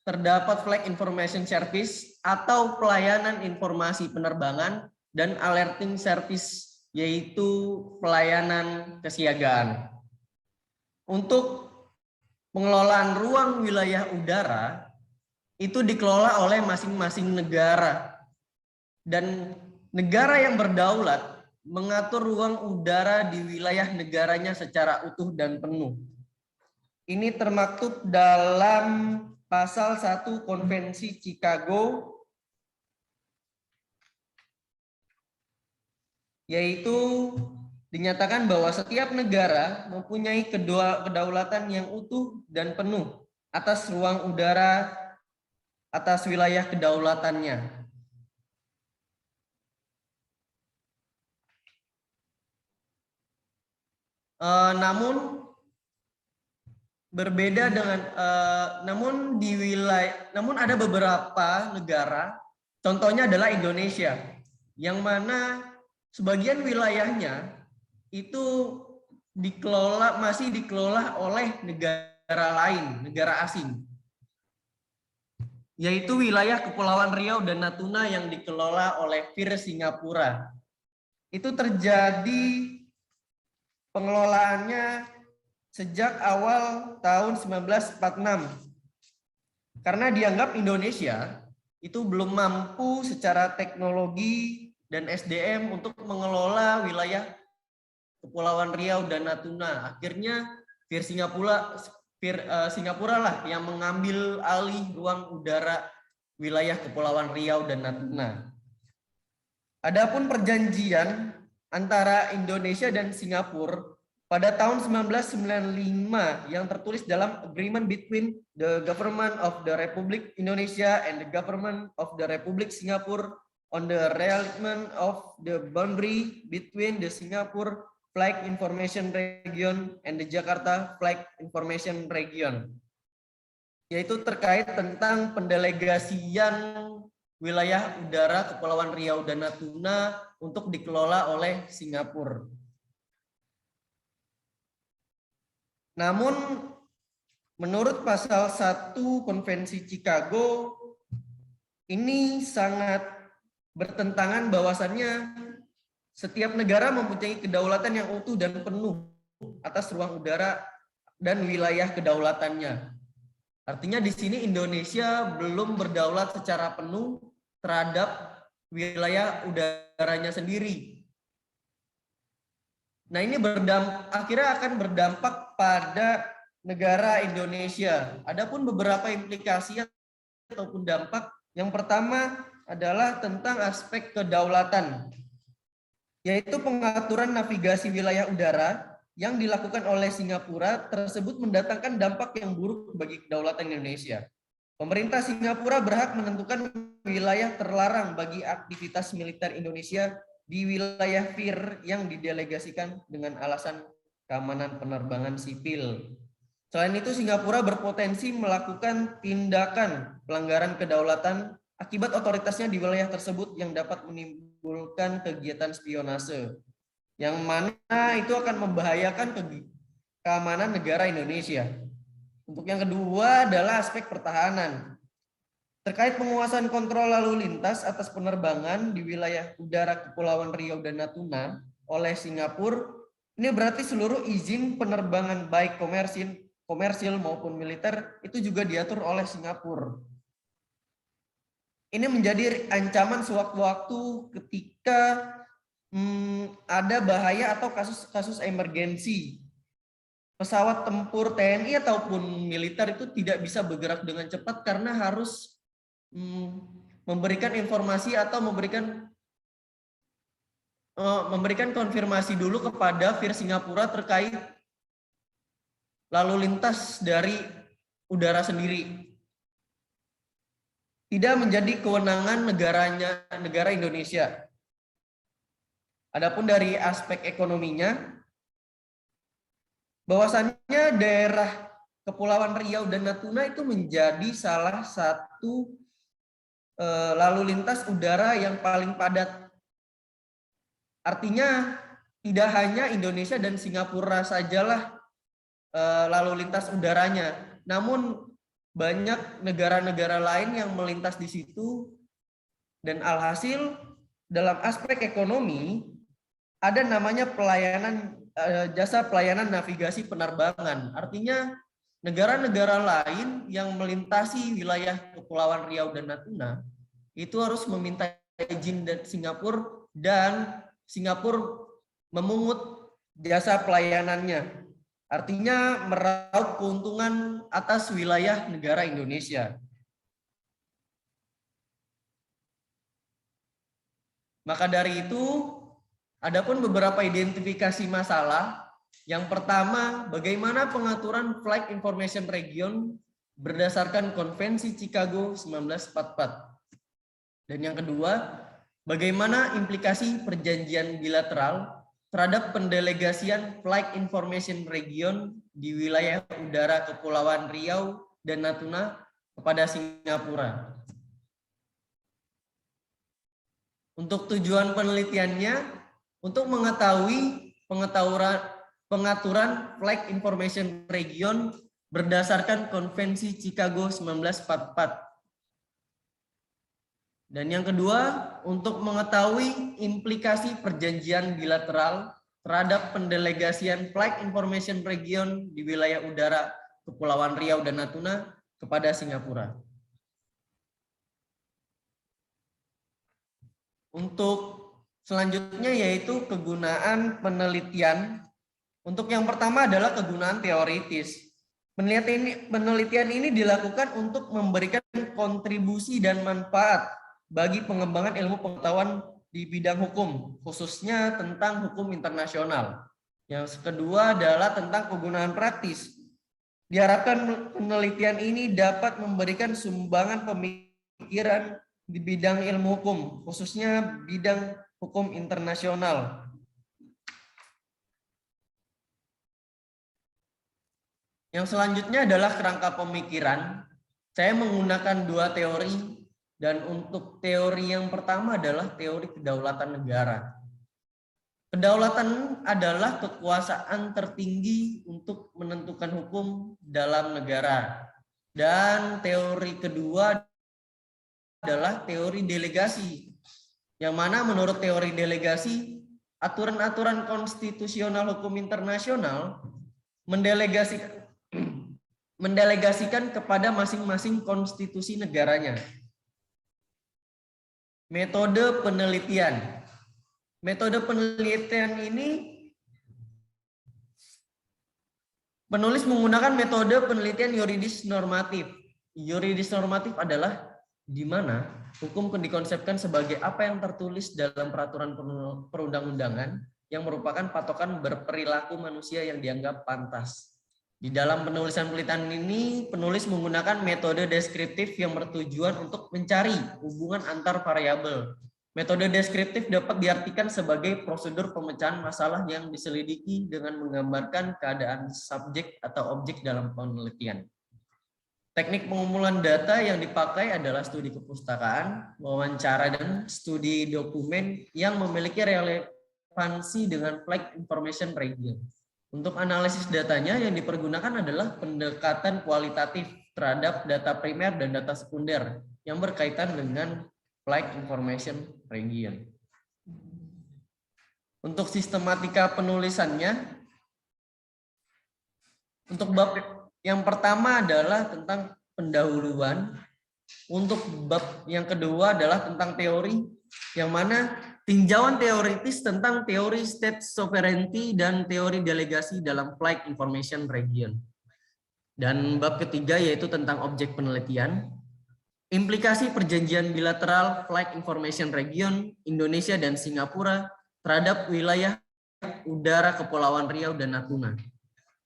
terdapat Flight Information Service atau pelayanan informasi penerbangan dan alerting service, yaitu pelayanan kesiagaan. Untuk pengelolaan ruang wilayah udara itu dikelola oleh masing-masing negara, dan negara yang berdaulat mengatur ruang udara di wilayah negaranya secara utuh dan penuh. Ini termaktub dalam Pasal 1 Konvensi Chicago, yaitu dinyatakan bahwa setiap negara mempunyai kedaulatan yang utuh dan penuh atas ruang udara atas wilayah kedaulatannya. Namun berbeda dengan namun ada beberapa negara, contohnya adalah Indonesia, yang mana sebagian wilayahnya itu masih dikelola oleh negara lain, negara asing, yaitu wilayah Kepulauan Riau dan Natuna yang dikelola oleh VIR Singapura. Itu terjadi pengelolaannya sejak awal tahun 1946, karena dianggap Indonesia itu belum mampu secara teknologi dan SDM untuk mengelola wilayah Kepulauan Riau dan Natuna. Akhirnya VIR Singapura lah yang mengambil alih ruang udara wilayah Kepulauan Riau dan Natuna. Adapun perjanjian antara Indonesia dan Singapura pada tahun 1995 yang tertulis dalam Agreement between the Government of the Republic Indonesia and the Government of the Republic Singapore on the realignment of the boundary between the Singapore Flight Information Region and the Jakarta Flight Information Region, yaitu terkait tentang pendelegasian wilayah udara Kepulauan Riau dan Natuna untuk dikelola oleh Singapura. Namun menurut pasal 1 Konvensi Chicago ini sangat bertentangan bahwasannya setiap negara mempunyai kedaulatan yang utuh dan penuh atas ruang udara dan wilayah kedaulatannya. Artinya di sini Indonesia belum berdaulat secara penuh terhadap wilayah udaranya sendiri. Nah, ini akhirnya akan berdampak pada negara Indonesia. Adapun beberapa implikasi ataupun dampak, yang pertama adalah tentang aspek kedaulatan, yaitu pengaturan navigasi wilayah udara yang dilakukan oleh Singapura tersebut mendatangkan dampak yang buruk bagi kedaulatan Indonesia. Pemerintah Singapura berhak menentukan wilayah terlarang bagi aktivitas militer Indonesia di wilayah VIR yang didelegasikan dengan alasan keamanan penerbangan sipil. Selain itu, Singapura berpotensi melakukan tindakan pelanggaran kedaulatan akibat otoritasnya di wilayah tersebut yang dapat menimbulkan kegiatan spionase, yang mana itu akan membahayakan keamanan negara Indonesia. Untuk yang kedua adalah aspek pertahanan. Terkait penguasaan kontrol lalu lintas atas penerbangan di wilayah udara Kepulauan Riau dan Natuna oleh Singapura, ini berarti seluruh izin penerbangan baik komersil maupun militer itu juga diatur oleh Singapura. Ini menjadi ancaman sewaktu-waktu ketika ada bahaya atau kasus emergensi. Pesawat tempur TNI ataupun militer itu tidak bisa bergerak dengan cepat karena harus memberikan informasi atau memberikan konfirmasi dulu kepada VIR Singapura terkait lalu lintas dari udara sendiri. Tidak menjadi kewenangan negara Indonesia. Adapun dari aspek ekonominya, bahwasannya daerah Kepulauan Riau dan Natuna itu menjadi salah satu lalu lintas udara yang paling padat. Artinya tidak hanya Indonesia dan Singapura sajalah lalu lintas udaranya, namun banyak negara-negara lain yang melintas di situ, dan alhasil dalam aspek ekonomi ada namanya jasa pelayanan navigasi penerbangan. Artinya negara-negara lain yang melintasi wilayah Kepulauan Riau dan Natuna itu harus meminta izin dari Singapura, dan Singapura memungut jasa pelayanannya. Artinya meraup keuntungan atas wilayah negara Indonesia. Maka dari itu, adapun beberapa identifikasi masalah. Yang pertama, bagaimana pengaturan Flight Information Region berdasarkan Konvensi Chicago 1944. Dan yang kedua, bagaimana implikasi perjanjian bilateral terhadap pendelegasian Flight Information Region di wilayah udara Kepulauan Riau dan Natuna kepada Singapura. Untuk tujuan penelitiannya, untuk mengetahui pengaturan Flight Information Region berdasarkan Konvensi Chicago 1944. Dan yang kedua, untuk mengetahui implikasi perjanjian bilateral terhadap pendelegasian Flight Information Region di wilayah udara Kepulauan Riau dan Natuna kepada Singapura. Untuk selanjutnya yaitu kegunaan penelitian. Untuk yang pertama adalah kegunaan teoritis. Penelitian ini dilakukan untuk memberikan kontribusi dan manfaat bagi pengembangan ilmu pengetahuan di bidang hukum, khususnya tentang hukum internasional. Yang kedua adalah tentang kegunaan praktis. Diharapkan penelitian ini dapat memberikan sumbangan pemikiran di bidang ilmu hukum, khususnya bidang hukum internasional. Yang selanjutnya adalah kerangka pemikiran. Saya menggunakan dua teori, dan untuk teori yang pertama adalah teori kedaulatan negara. Kedaulatan adalah kekuasaan tertinggi untuk menentukan hukum dalam negara. Dan teori kedua adalah teori delegasi. yang mana menurut teori delegasi, aturan-aturan konstitusional hukum internasional mendelegasikan kepada masing-masing konstitusi negaranya. Metode penelitian. Metode penelitian ini penulis menggunakan metode penelitian yuridis normatif. Yuridis normatif adalah di mana hukum dikonsepkan sebagai apa yang tertulis dalam peraturan perundang-undangan yang merupakan patokan berperilaku manusia yang dianggap pantas. Di dalam penulisan penelitian ini, penulis menggunakan metode deskriptif yang bertujuan untuk mencari hubungan antar variabel. Metode deskriptif dapat diartikan sebagai prosedur pemecahan masalah yang diselidiki dengan menggambarkan keadaan subjek atau objek dalam penelitian. Teknik pengumpulan data yang dipakai adalah studi kepustakaan, wawancara, dan studi dokumen yang memiliki relevansi dengan flag information region. Untuk analisis datanya yang dipergunakan adalah pendekatan kualitatif terhadap data primer dan data sekunder yang berkaitan dengan flag information region. Untuk sistematika penulisannya, untuk bab yang pertama adalah tentang pendahuluan. Untuk bab yang kedua adalah tentang teori, yang mana tinjauan teoritis tentang teori state sovereignty dan teori delegasi dalam flag information region. Dan bab ketiga yaitu tentang objek penelitian, implikasi perjanjian bilateral flag information region Indonesia dan Singapura terhadap wilayah udara Kepulauan Riau dan Natuna.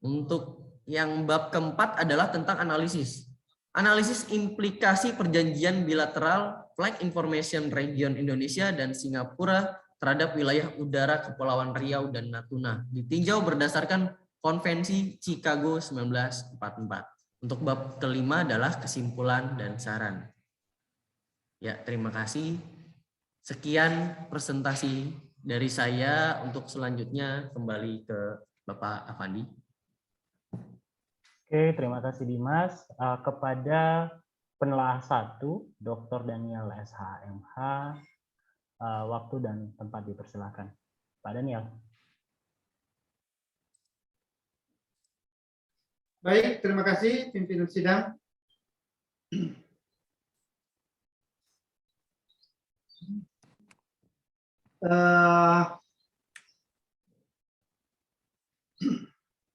Untuk yang bab keempat adalah tentang analisis. Analisis implikasi perjanjian bilateral flag information region Indonesia dan Singapura terhadap wilayah udara Kepulauan Riau dan Natuna ditinjau berdasarkan Konvensi Chicago 1944. Untuk bab kelima adalah kesimpulan dan saran. Ya, terima kasih. Sekian presentasi dari saya. Untuk selanjutnya kembali ke Bapak Afandi. Oke, terima kasih Dimas. Kepada penelaah 1, Dr. Daniel SHMH, waktu dan tempat dipersilakan. Pak Daniel. Baik, terima kasih pimpinan sidang.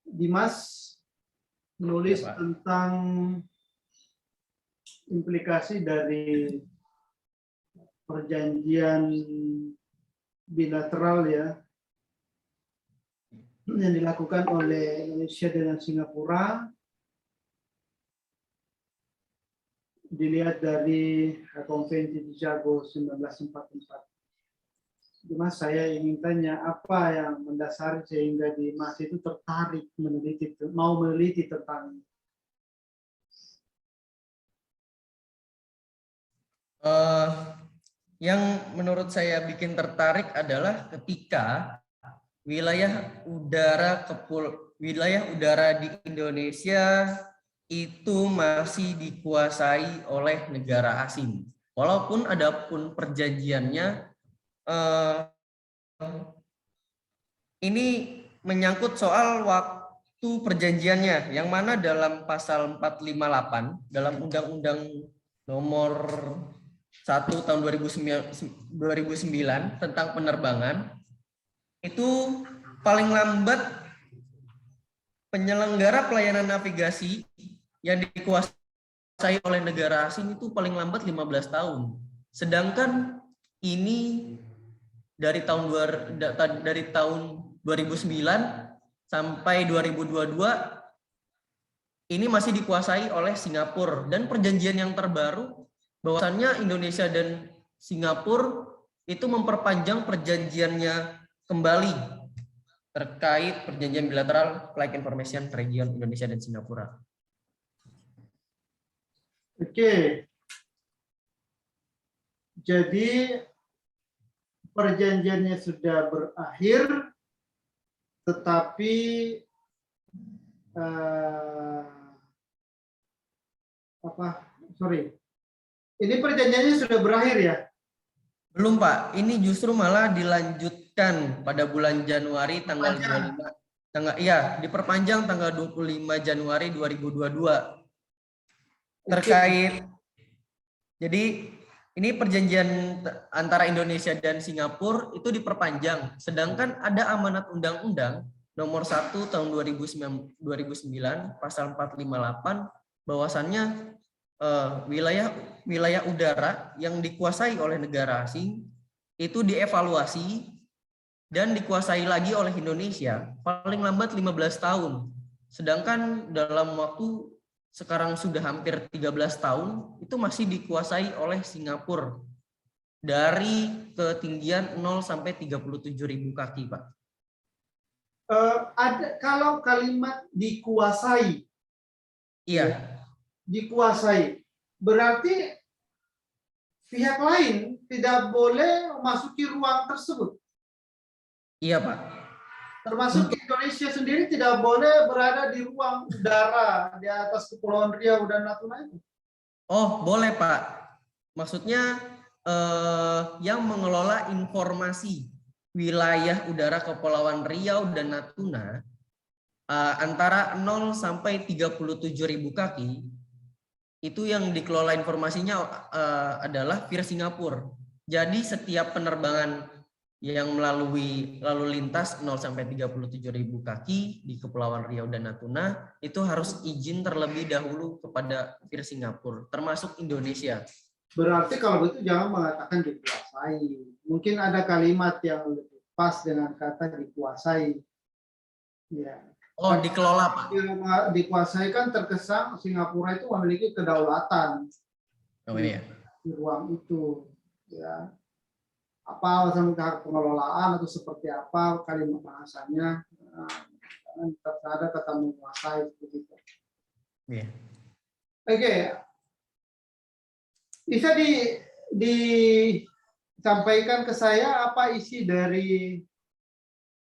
Dimas menulis tentang implikasi dari perjanjian bilateral ya yang dilakukan oleh Indonesia dengan Singapura. Dilihat dari Konvensi Chicago 1944. Dimas, saya ingin tanya apa yang mendasari sehingga Dimas itu tertarik mau meneliti tentang yang menurut saya bikin tertarik adalah ketika wilayah udara di Indonesia itu masih dikuasai oleh negara asing. Walaupun adapun perjanjiannya ini menyangkut soal waktu perjanjiannya, yang mana dalam pasal 458 dalam Undang-Undang Nomor 1 Tahun 2009 tentang penerbangan, itu paling lambat penyelenggara pelayanan navigasi yang dikuasai oleh negara asing itu paling lambat 15 tahun. Sedangkan ini dari tahun 2009 sampai 2022 ini masih dikuasai oleh Singapura, dan perjanjian yang terbaru bahwasannya Indonesia dan Singapura itu memperpanjang perjanjiannya kembali terkait perjanjian bilateral flag information region Indonesia dan Singapura. Oke. Jadi perjanjiannya sudah berakhir, tetapi ini perjanjiannya sudah berakhir ya? Belum Pak, ini justru malah dilanjutkan pada bulan Januari tanggal 25. Diperpanjang tanggal 25 Januari 2022. Terkait, jadi ini perjanjian antara Indonesia dan Singapura itu diperpanjang. Sedangkan ada amanat undang-undang nomor 1 tahun 2009 pasal 458 bahwasannya wilayah udara yang dikuasai oleh negara asing itu dievaluasi dan dikuasai lagi oleh Indonesia paling lambat 15 tahun. Sedangkan dalam waktu sekarang sudah hampir 13 tahun itu masih dikuasai oleh Singapura dari ketinggian 0 sampai 37.000 kaki, Pak. Kalau kalimat dikuasai, Iya. Dikuasai, berarti pihak lain tidak boleh memasuki ruang tersebut. Iya, Pak. Termasuk Indonesia sendiri tidak boleh berada di ruang udara di atas Kepulauan Riau dan Natuna itu. Oh, boleh, Pak. Maksudnya yang mengelola informasi wilayah udara Kepulauan Riau dan Natuna antara 0 sampai 37.000 kaki itu yang dikelola informasinya adalah Vir Singapura. Jadi setiap penerbangan yang melalui lalu lintas 0 sampai 37.000 kaki di Kepulauan Riau dan Natuna itu harus izin terlebih dahulu kepada Vir Singapura, termasuk Indonesia. Berarti kalau begitu jangan mengatakan dikuasai. Mungkin ada kalimat yang lebih pas dengan kata dikuasai. Ya. Oh, dikelola, Pak. Dikuasai kan terkesan Singapura itu memiliki kedaulatan di ruang itu. Ya. Apa alasan pengelolaan atau seperti apa kalimat bahasanya? Ada kata menguasai begitu. Yeah. Oke. Bisa disampaikan ke saya apa isi dari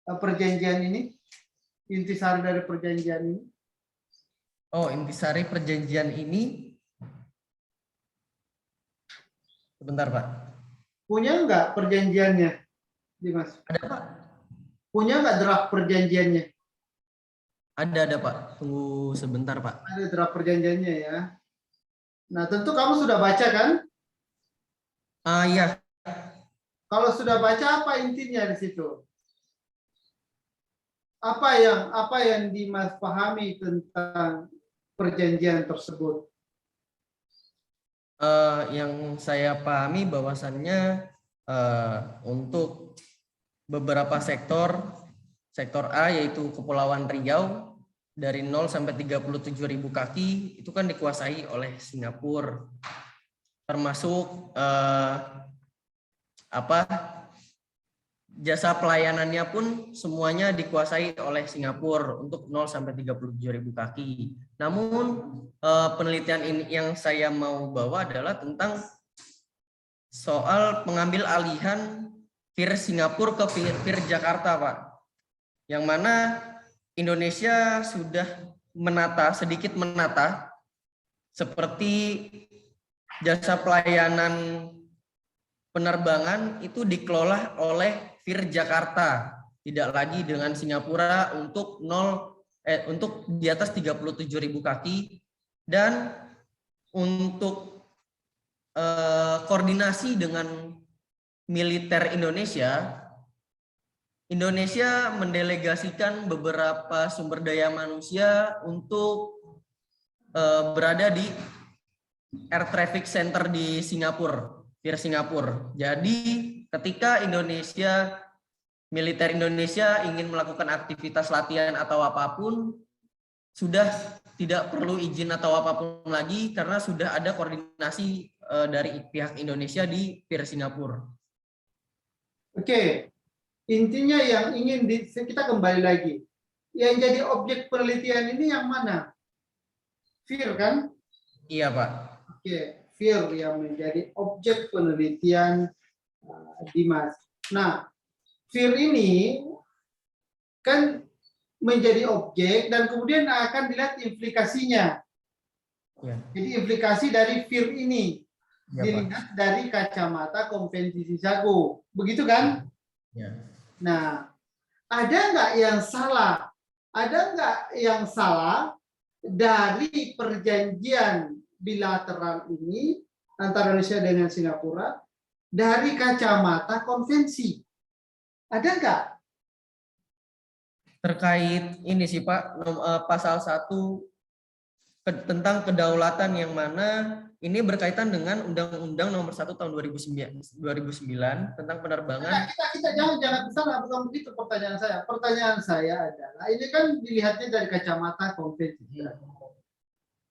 perjanjian ini? Intisari dari perjanjian ini? Oh, intisari perjanjian ini. Sebentar, Pak. Punya nggak perjanjiannya, Dimas? Ada, Pak. Punya nggak draft perjanjiannya? Ada, Pak. Tunggu sebentar, Pak. Ada draft perjanjiannya ya. Nah, tentu kamu sudah baca kan? Iya. Kalau sudah baca, apa intinya di situ? Apa yang Dimas pahami tentang perjanjian tersebut? Yang saya pahami bahwasannya untuk beberapa sektor A yaitu Kepulauan Riau dari 0 sampai 37.000 kaki itu kan dikuasai oleh Singapura, termasuk jasa pelayanannya pun semuanya dikuasai oleh Singapura untuk 0 sampai 37.000 kaki. Namun penelitian ini yang saya mau bawa adalah tentang soal pengambil alihan Vir Singapura ke Vir Jakarta, Pak. Yang mana Indonesia sudah sedikit menata seperti jasa pelayanan penerbangan itu dikelola oleh Vir Jakarta, tidak lagi dengan Singapura untuk di atas 37.000 kaki, dan untuk koordinasi dengan militer Indonesia mendelegasikan beberapa sumber daya manusia untuk berada di Air Traffic Center di Singapura, Vir Singapura. Jadi ketika militer Indonesia ingin melakukan aktivitas latihan atau apapun, sudah tidak perlu izin atau apapun lagi karena sudah ada koordinasi dari pihak Indonesia di Vir Singapura. Oke, intinya yang ingin kita kembali lagi. Yang jadi objek penelitian ini yang mana? Vir kan? Iya, Pak. Oke, Vir yang menjadi objek penelitian Dimas. Nah, Vir ini kan menjadi objek dan kemudian akan dilihat implikasinya. Ya. Jadi implikasi dari Vir ini. Ya, Pak. dilihat dari kacamata Konvensi Chicago, begitu kan? Ya. Nah, ada nggak yang salah? Ada nggak yang salah dari perjanjian bilateral ini antara Indonesia dengan Singapura dari kacamata konvensi? Ada nggak? Terkait ini sih Pak, pasal 1 tentang kedaulatan yang mana ini berkaitan dengan Undang-Undang Nomor 1 Tahun 2009 tentang penerbangan. Kita jangan kesana, bukan begitu pertanyaan saya. Pertanyaan saya adalah ini kan dilihatnya dari kacamata konvensi.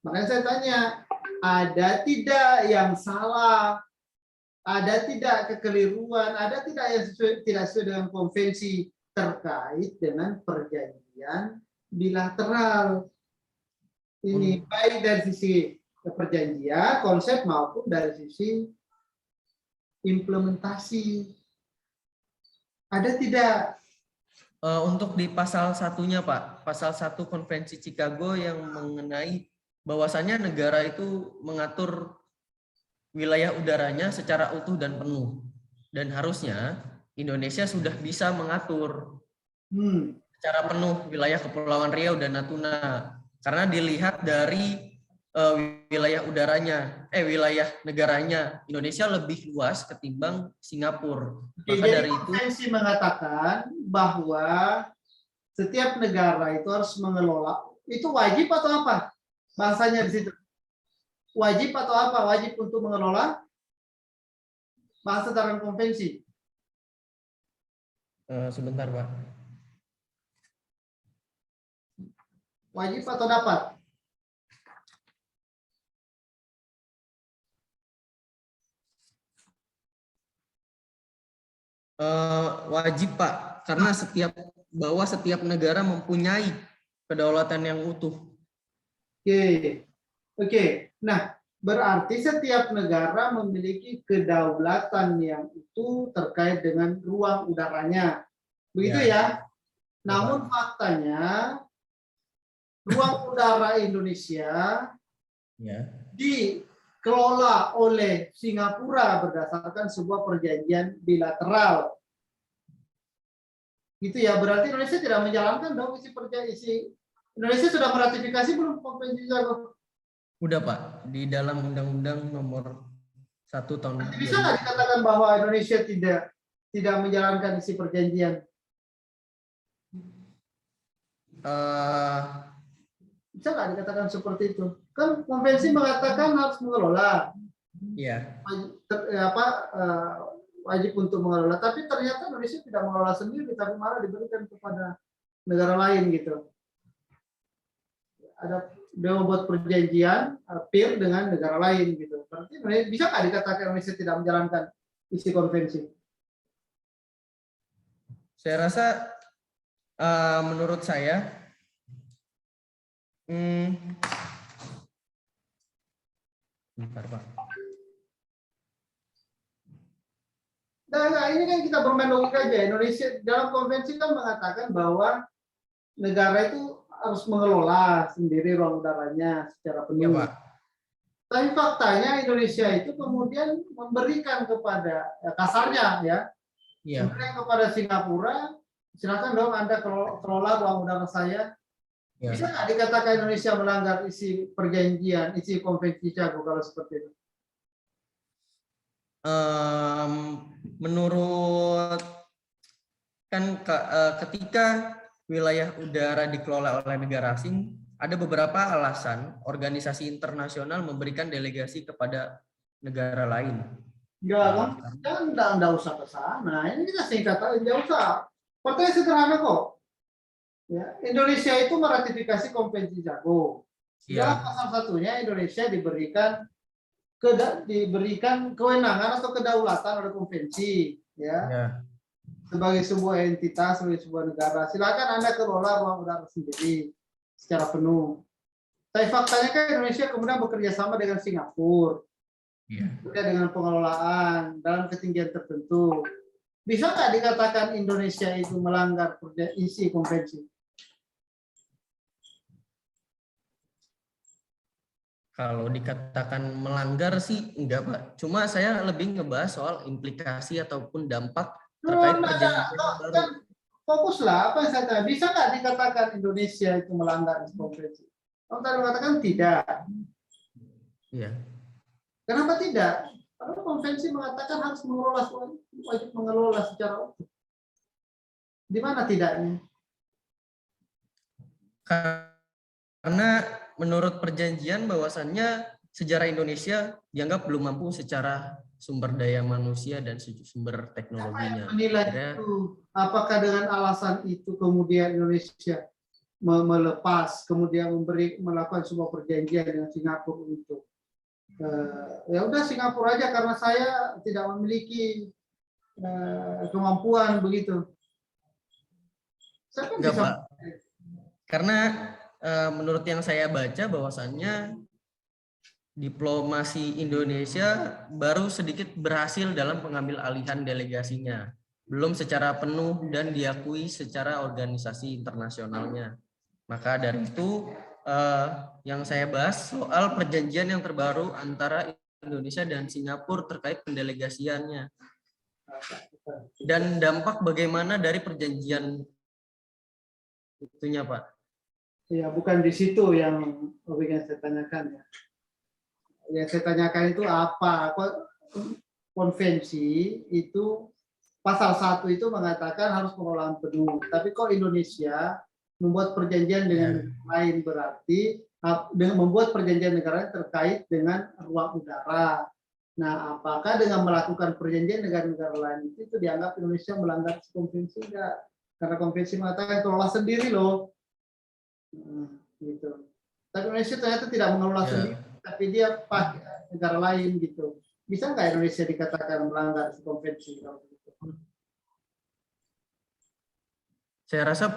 Makanya saya tanya, ada tidak yang salah? Ada tidak kekeliruan? Ada tidak yang tidak sesuai dengan konvensi terkait dengan perjanjian bilateral? Ini baik dari sisi perjanjian, konsep maupun dari sisi implementasi. Ada tidak? Untuk di pasal 1-nya Pak, pasal 1 Konvensi Chicago yang mengenai bahwasannya negara itu mengatur wilayah udaranya secara utuh dan penuh. Dan harusnya Indonesia sudah bisa mengatur secara penuh wilayah Kepulauan Riau dan Natuna. Karena dilihat dari wilayah udaranya, wilayah negaranya, Indonesia lebih luas ketimbang Singapura. Maka Jadi dari itu konvensi mengatakan bahwa setiap negara itu harus mengelola. Itu wajib atau apa? Bahasanya di situ. Wajib atau apa? Wajib untuk mengelola bahasa dalam konvensi. sebentar Pak. Wajib atau dapat? Wajib Pak, karena setiap negara mempunyai kedaulatan yang utuh. Oke. Nah, berarti setiap negara memiliki kedaulatan yang utuh terkait dengan ruang udaranya. Begitu ya? Namun faktanya ruang udara Indonesia dikelola oleh Singapura berdasarkan sebuah perjanjian bilateral. Gitu ya, berarti Indonesia tidak menjalankan dong isi perjanjian. Indonesia sudah meratifikasi belum konvensi Chicago? Udah Pak, di dalam Undang-Undang Nomor 1 Tahun. Bisa nggak dikatakan bahwa Indonesia tidak menjalankan isi perjanjian? Bisa nggak dikatakan seperti itu? Kan konvensi mengatakan harus mengelola. Iya. Wajib untuk mengelola. Tapi ternyata Indonesia tidak mengelola sendiri, tapi malah diberikan kepada negara lain gitu. Dia membuat perjanjian peer dengan negara lain gitu. Berarti bisa nggak dikatakan Indonesia tidak menjalankan isi konvensi? Saya rasa menurut saya bentar, Pak. Nah, ini kan kita bermain logika aja. Indonesia dalam konvensi kan mengatakan bahwa negara itu harus mengelola sendiri ruang udaranya secara penuh. Ya, Pak. Tapi faktanya Indonesia itu kemudian memberikan kepada kasarnya ya, memberikan kepada Singapura, silakan dong Anda kelola ruang udara saya. Ya. Bisa nggak dikatakan Indonesia melanggar isi perjanjian, isi konvensi Chicago kalau seperti itu? Menurut kan ketika wilayah udara dikelola oleh negara asing, ada beberapa alasan organisasi internasional memberikan delegasi kepada negara lain. Enggak usah ke sana. Ini kita singkat aja, enggak usah. Pertanyaan sederhana kok. Ya, Indonesia itu meratifikasi konvensi Chicago. Dalam pasal satunya Indonesia diberikan kewenangan atau kedaulatan oleh konvensi, ya. Sebagai sebuah entitas, sebagai sebuah negara. Silakan Anda kelola ruang udara sendiri secara penuh. Tapi faktanya kan Indonesia kemudian bekerja sama dengan Singapura, dengan pengelolaan dalam ketinggian tertentu. Bisa nggak dikatakan Indonesia itu melanggar isi konvensi? Kalau dikatakan melanggar sih enggak, Pak. Cuma saya lebih ngebahas soal implikasi ataupun dampak terkait perjanjian yang baru. Kan fokuslah apa yang saya tanya. Bisa nggak dikatakan Indonesia itu melanggar konvensi? Kamu tadi mengatakan tidak. Iya. Kenapa tidak? Karena konvensi mengatakan harus mengelola, wajib mengelola secara utuh. Di mana tidaknya? Karena menurut perjanjian bahwasannya sejarah Indonesia dianggap belum mampu secara sumber daya manusia dan sumber teknologinya. Menilai itu, apakah dengan alasan itu kemudian Indonesia melepas, kemudian melakukan sebuah perjanjian dengan Singapura untuk ya udah Singapura aja karena saya tidak memiliki kemampuan begitu. Saya kan Enggak, bisa. Pak. Karena menurut yang saya baca bahwasannya diplomasi Indonesia baru sedikit berhasil dalam pengambil alihan delegasinya, belum secara penuh dan diakui secara organisasi internasionalnya. Maka dari itu yang saya bahas soal perjanjian yang terbaru antara Indonesia dan Singapura terkait pendelegasiannya dan dampak bagaimana dari perjanjian itunya, Pak. Ya, bukan di situ yang saya tanyakan ya. Yang saya tanyakan itu apa? Konvensi itu pasal 1 itu mengatakan harus pengelolaan penuh. Tapi kok Indonesia membuat perjanjian dengan lain berarti dengan membuat perjanjian negara terkait dengan ruang udara. Nah, apakah dengan melakukan perjanjian dengan negara lain itu dianggap Indonesia melanggar konvensi enggak? Karena konvensi mengatakan kelola sendiri loh. Gitu. Tapi Indonesia ternyata tidak mengelola sendiri, tapi dia pakai negara lain gitu. Bisa nggak Indonesia dikatakan melanggar konvensi? Saya rasa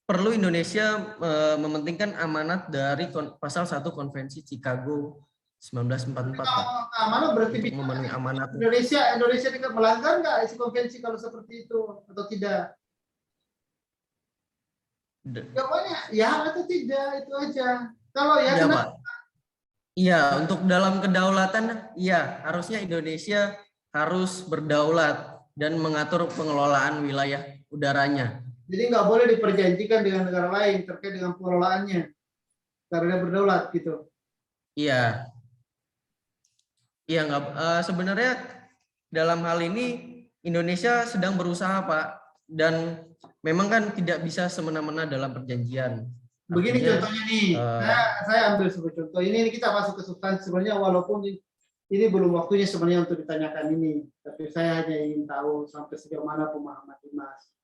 perlu Indonesia mementingkan amanat dari pasal 1 Konvensi Chicago 1944, Pak. Amanat berarti untuk memenuhi amanat. Indonesia melanggar nggak isi konvensi kalau seperti itu atau tidak? Jawabannya ya atau tidak, itu aja. Kalau ya, Pak. Iya, untuk dalam kedaulatan, iya harusnya Indonesia harus berdaulat dan mengatur pengelolaan wilayah udaranya. Jadi nggak boleh diperjanjikan dengan negara lain terkait dengan pengelolaannya karena berdaulat gitu. Iya. Iya, nggak. Sebenarnya dalam hal ini Indonesia sedang berusaha, Pak, dan memang kan tidak bisa semena-mena dalam perjanjian. Begini contohnya nih, saya ambil sebuah contoh. Ini kita masuk ke substansi sebenarnya, walaupun ini belum waktunya sebenarnya untuk ditanyakan ini, tapi saya hanya ingin tahu sampai sejauh mana pemahaman Dimas.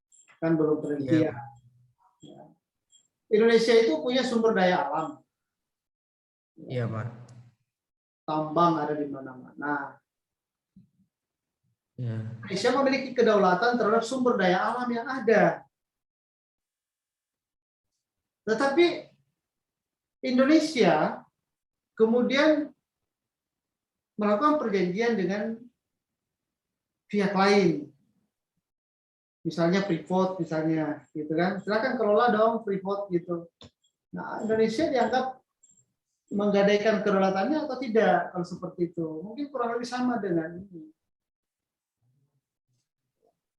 Kan belum penelitian. Ya. Indonesia itu punya sumber daya alam. Iya, Pak. Tambang ada di mana-mana. Ya. Indonesia memiliki kedaulatan terhadap sumber daya alam yang ada. Tetapi Indonesia kemudian melakukan perjanjian dengan pihak lain. Misalnya Freeport misalnya, gitu kan. Silakan kelola dong Freeport gitu. Nah, Indonesia dianggap menggadaikan kedaulatannya atau tidak kalau seperti itu? Mungkin kurang lebih sama dengan ini.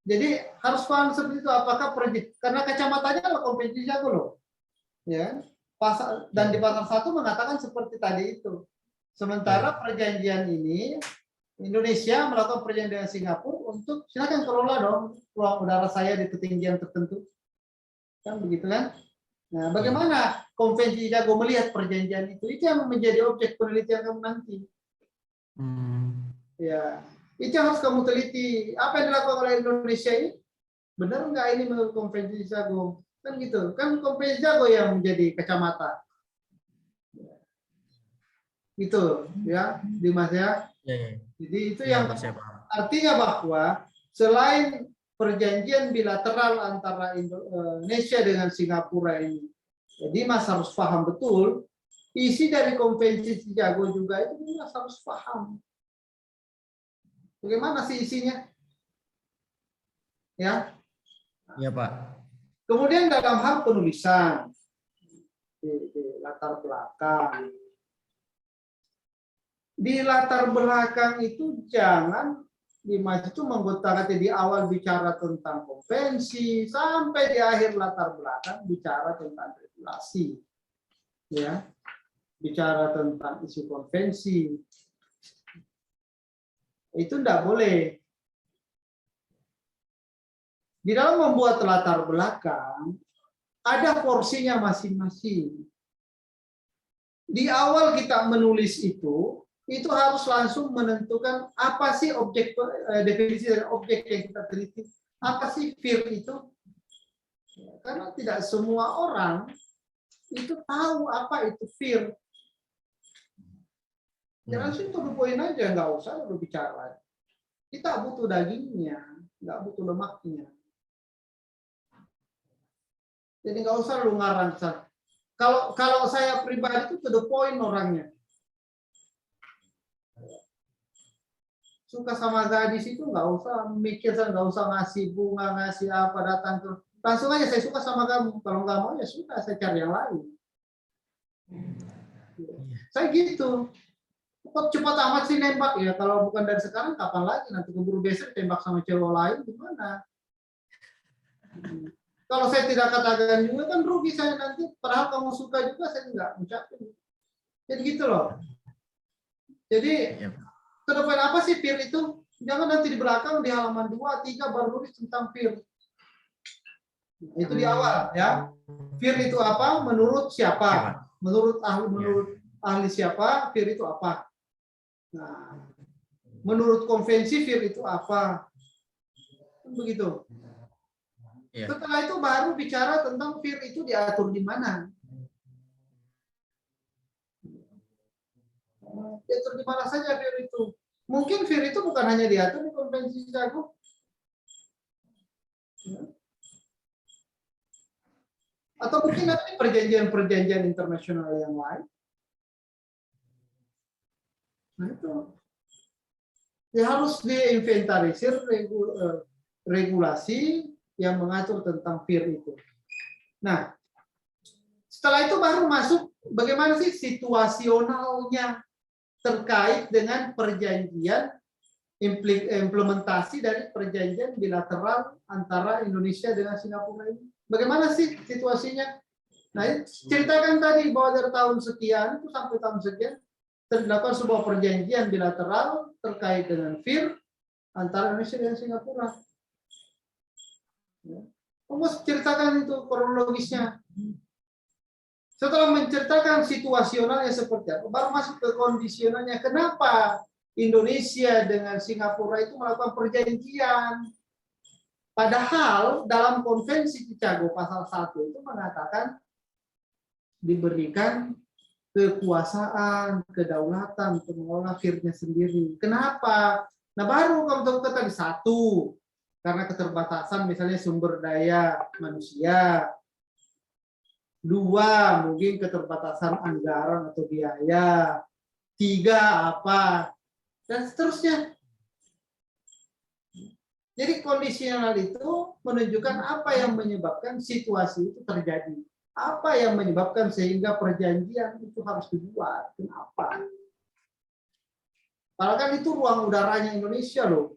Jadi harus paham seperti itu, apakah karena kacamatanya adalah konvensi Chicago loh. Ya. Dan di pasal 1 mengatakan seperti tadi itu. Sementara perjanjian ini Indonesia melakukan perjanjian dengan Singapura untuk silakan kelola dong ruang udara saya di ketinggian tertentu. Kan begitu kan? Nah, bagaimana konvensi Chicago melihat perjanjian itu? Itu yang menjadi objek penelitian kamu nanti. Ya, itu yang harus kamu teliti. Apa yang dilakukan oleh Indonesia ini? Benar nggak ini menurut konvensi Chicago? Kan gitu. Kan konvensi Chicago yang menjadi kacamata. Itu ya, Dimas ya. Jadi itu yang artinya bahwa selain perjanjian bilateral antara Indonesia dengan Singapura ini, jadi Mas harus paham betul isi dari konvensi Chicago juga itu Mas harus paham. Bagaimana sih isinya? Ya. Iya, Pak. Kemudian dalam hal penulisan di latar belakang di latar belakang itu jangan di Mas itu mengutarakan di awal bicara tentang konvensi sampai di akhir latar belakang bicara tentang regulasi, ya, bicara tentang isu konvensi itu tidak boleh. Di dalam membuat latar belakang ada porsinya masing-masing. Di awal kita menulis itu harus langsung menentukan apa sih objek, definisi dari objek yang kita teliti. Apa sih fear itu? Karena tidak semua orang itu tahu apa itu fear. Ya langsung to the point aja, nggak usah berbicara. Kita butuh dagingnya, nggak butuh lemaknya. Jadi nggak usah lu ngarang. Kalau saya pribadi itu to the point orangnya. Suka sama gadis itu nggak usah mikir, nggak usah ngasih bunga, ngasih apa, datang terus langsung aja saya suka sama kamu. Kalau nggak mau ya sudah, saya cari yang lain. Saya gitu. Kok cepat amat sih nembak ya? Kalau bukan dari sekarang kapan lagi? Nanti keburu besok tembak sama cewek lain gimana? Kalau saya tidak katakan juga kan rugi saya nanti. Padahal kamu suka juga saya nggak ucapin. Jadi gitu loh. Jadi terdepan apa sih fear itu? Jangan nanti di belakang di halaman 2, 3 baru nulis tentang fear. Itu di awal ya. Fear itu apa? Menurut siapa? Menurut ahli siapa? Fear itu apa? Nah, menurut konvensi fear itu apa? Begitu. Setelah itu baru bicara tentang fear itu diatur di mana. Diatur di mana saja fear itu. Mungkin fear itu bukan hanya diatur di konvensi Chicago. Atau mungkin ada perjanjian-perjanjian internasional yang lain. Nah itu. Ya harus diinventarisir regulasi yang mengatur tentang fear itu. Nah, setelah itu baru masuk bagaimana sih situasionalnya terkait dengan perjanjian implementasi dari perjanjian bilateral antara Indonesia dengan Singapura ini. Bagaimana sih situasinya? Nah, ceritakan tadi bahwa dari tahun sekian itu sampai tahun sekian terdapat sebuah perjanjian bilateral terkait dengan fear antara Indonesia dan Singapura. Kamu ceritakan itu kronologisnya. Setelah menceritakan situasionalnya seperti apa, baru masuk ke kondisionalnya. Kenapa Indonesia dengan Singapura itu melakukan perjanjian? Padahal dalam konvensi Chicago pasal 1 itu mengatakan diberikan kekuasaan, kedaulatan untuk mengelola fear-nya sendiri. Kenapa? Nah baru kamu tahu tadi 1, karena keterbatasan misalnya sumber daya manusia. 2, mungkin keterbatasan anggaran atau biaya. 3, apa? Dan seterusnya. Jadi kondisional itu menunjukkan apa yang menyebabkan situasi itu terjadi. Apa yang menyebabkan sehingga perjanjian itu harus dibuat. Kenapa? Padahal kan itu ruang udaranya Indonesia loh.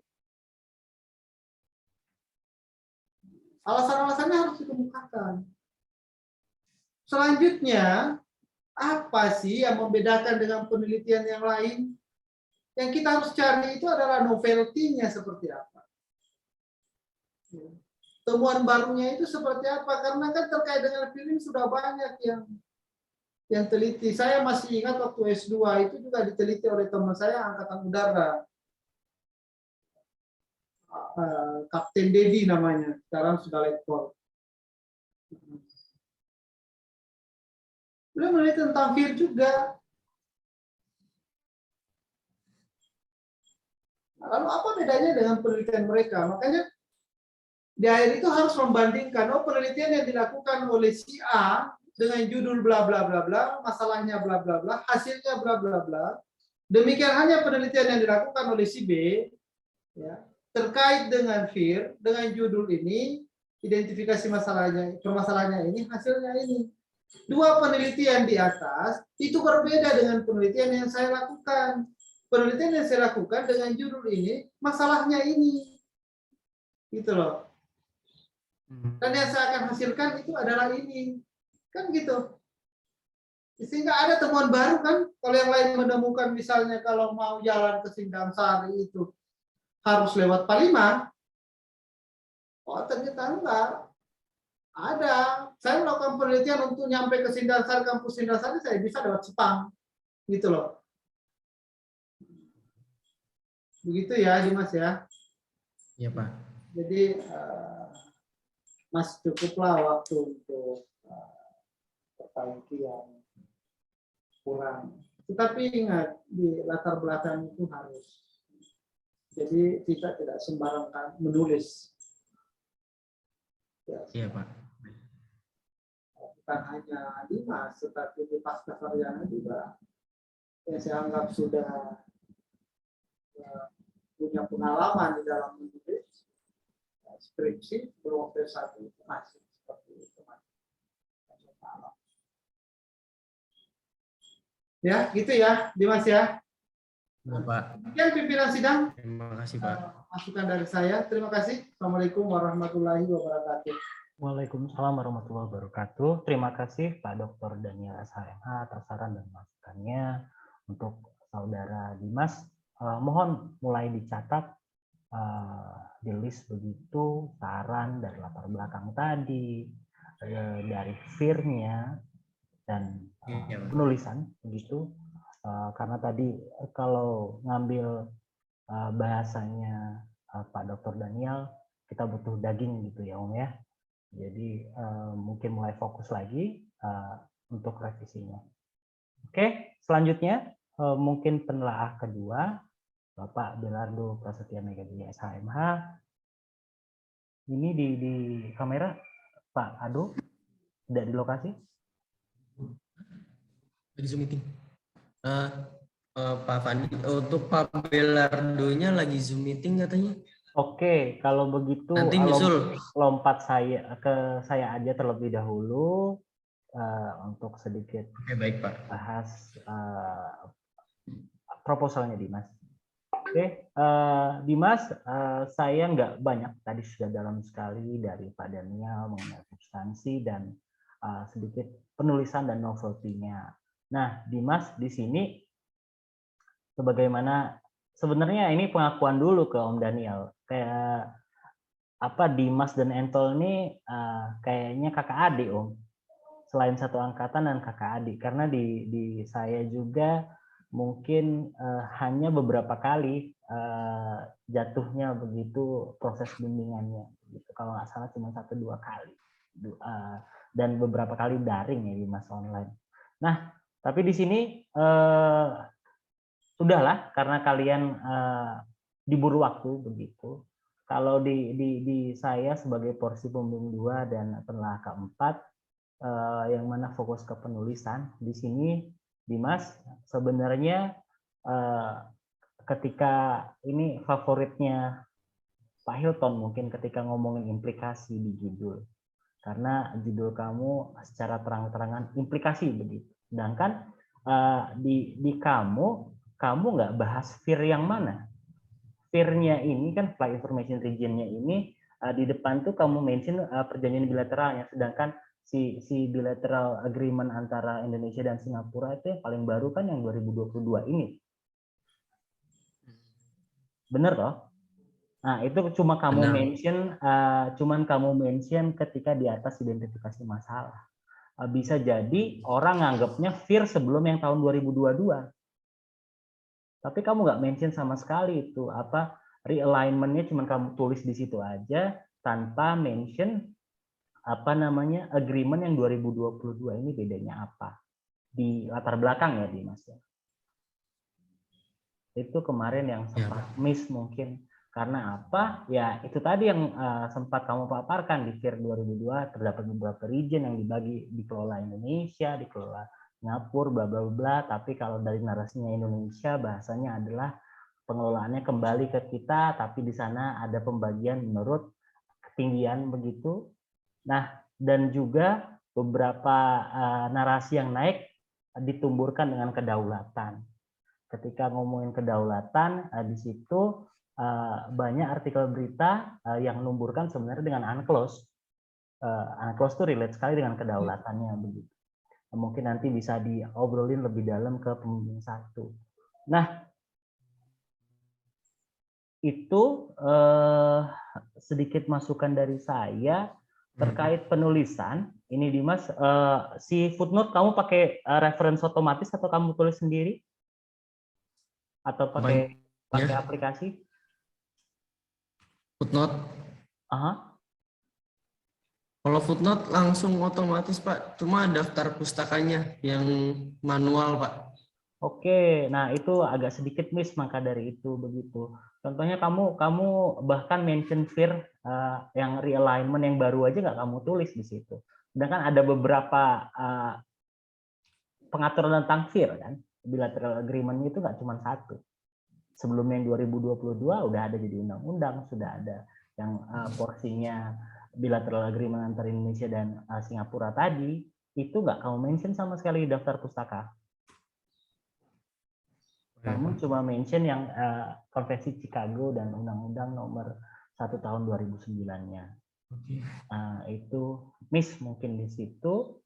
Alasan-alasannya harus dikemukakan. Selanjutnya, apa sih yang membedakan dengan penelitian yang lain? Yang kita harus cari itu adalah novelty-nya seperti apa. Temuan barunya itu seperti apa? Karena kan terkait dengan feeling sudah banyak yang teliti. Saya masih ingat waktu S2 itu juga diteliti oleh teman saya Angkatan Udara. Kapten Dedi namanya, sekarang sudah lektor. Beliau meneliti tentang fear juga. Lalu apa bedanya dengan penelitian mereka? Makanya di akhir itu harus membandingkan, penelitian yang dilakukan oleh si A dengan judul bla bla bla bla, masalahnya bla bla bla, hasilnya bla bla bla. Demikian hanya penelitian yang dilakukan oleh si B, ya, terkait dengan fear, dengan judul ini, identifikasi masalahnya, permasalahannya ini, hasilnya ini. 2 penelitian di atas itu berbeda dengan penelitian yang saya lakukan. penelitian yang saya lakukan dengan judul ini, masalahnya ini. Gitu loh. Dan yang saya akan hasilkan itu adalah ini. Kan gitu. Sehingga ada temuan baru kan. Kalau yang lain menemukan misalnya kalau mau jalan ke Sindang Sari itu harus lewat Palima. Oh ternyata enggak. Ada. Saya melakukan penelitian untuk nyampe ke Sindang Sari, kampus Sindang Sari, saya bisa lewat Sepang. Gitu loh. Begitu ya Dimas ya. Iya Pak. Jadi masih cukuplah waktu untuk perbaiki yang kurang. Tetapi ingat di latar belakang itu harus. Jadi kita tidak sembarang menulis. Ya, Iya Pak. bukan hanya Dimas, tetapi di Pasca Sarjana juga yang saya anggap sudah punya pengalaman di dalam menulis skripsi belum S1 itu masih seperti itu. Ya, gitu ya, Dimas ya. Iya Pak. Sekian pimpinan sidang. Terima kasih Pak. Masukan dari saya. Terima kasih. Assalamualaikum warahmatullahi wabarakatuh. Waalaikumsalam warahmatullahi wabarakatuh. Terima kasih Pak Dr. Daniel SHMH atas saran dan masukannya. Untuk saudara Dimas, mohon mulai dicatat di list begitu saran dari latar belakang tadi, dari FIR-nya dan penulisan begitu. Karena tadi kalau ngambil bahasanya Pak Dr. Daniel, kita butuh daging gitu ya Om ya. Jadi mungkin mulai fokus lagi untuk revisinya. Oke, selanjutnya mungkin penelaah kedua Bapak Belardo Prasetya Megajaya SHMH. Ini di kamera Pak Ado, tidak di lokasi? Lagi Zoom meeting. Pak Fandi, untuk Pak Belardonya lagi Zoom meeting katanya. Oke, kalau begitu Nanti nyusul. lompat saya ke saya aja terlebih dahulu untuk sedikit Baik Pak. bahas proposalnya Dimas. Oke, Dimas, saya nggak banyak tadi sudah dalam sekali dari Pak Daniel mengenai substansi dan sedikit penulisan dan novelty-nya. Nah, Dimas di sini sebagaimana sebenarnya ini pengakuan dulu ke Om Daniel. Kayak apa Dimas dan Entol ini kayaknya kakak adik Om. Selain satu angkatan dan kakak adik. Karena di saya juga mungkin hanya beberapa kali jatuhnya begitu proses bimbingannya. Gitu. Kalau nggak salah cuma 1-2 kali. Dan beberapa kali daring ya di masa online. Nah, tapi di sini sudahlah karena kalian diburu waktu begitu. Kalau di saya sebagai porsi pembimbing 2 dan penelaah keempat yang mana fokus ke penulisan di sini Dimas sebenarnya ketika ini favoritnya Pak Hilton mungkin ketika ngomongin implikasi di judul karena judul kamu secara terang-terangan implikasi begitu. Sedangkan di kamu nggak bahas FIR yang mana? FIR-nya ini kan Flight Information Region-nya ini di depan tuh kamu mention perjanjian bilateralnya, sedangkan si bilateral agreement antara Indonesia dan Singapura itu yang paling baru kan yang 2022 ini. Bener toh? Nah, itu cuma kamu mention ketika di atas identifikasi masalah. Bisa jadi orang nganggapnya FIR sebelum yang tahun 2022. Tapi kamu nggak mention sama sekali itu apa realignment-nya cuma kamu tulis di situ aja tanpa mention apa namanya agreement yang 2022 ini bedanya apa di latar belakang ya Dimas ya. Itu kemarin yang sempat miss mungkin karena apa ya itu tadi yang sempat kamu paparkan di FIR 2002 terdapat beberapa region yang dikelola Indonesia, dikelola Singapura, bla bla bla. Tapi kalau dari narasinya Indonesia bahasanya adalah pengelolaannya kembali ke kita, tapi di sana ada pembagian menurut ketinggian begitu. Nah, dan juga beberapa narasi yang naik ditumburkan dengan kedaulatan. ketika ngomongin kedaulatan, di situ banyak artikel berita yang numburkan sebenarnya dengan UNCLOS. UNCLOS itu relate sekali dengan kedaulatannya begitu. Mungkin nanti bisa diobrolin lebih dalam ke pembimbing 1. Nah, itu sedikit masukan dari saya terkait penulisan. Ini Dimas, si footnote kamu pakai reference otomatis atau kamu tulis sendiri? Atau pakai aplikasi? Footnote. Aha. Kalau footnote langsung otomatis Pak, cuma daftar pustakanya yang manual Pak. Oke, nah itu agak sedikit miss maka dari itu begitu. Contohnya kamu bahkan mention FIR yang realignment yang baru aja nggak kamu tulis di situ. Sedangkan ada beberapa pengaturan tentang FIR kan, bilateral agreement itu nggak cuma satu. Sebelumnya yang 2022 udah ada jadi undang-undang, sudah ada yang porsinya bilateral agreement antara Indonesia dan Singapura tadi, itu nggak kamu mention sama sekali di daftar pustaka. Kamu cuma mention yang Konvensi Chicago dan Undang-Undang Nomor 1 Tahun 2009-nya. Itu miss mungkin di situ.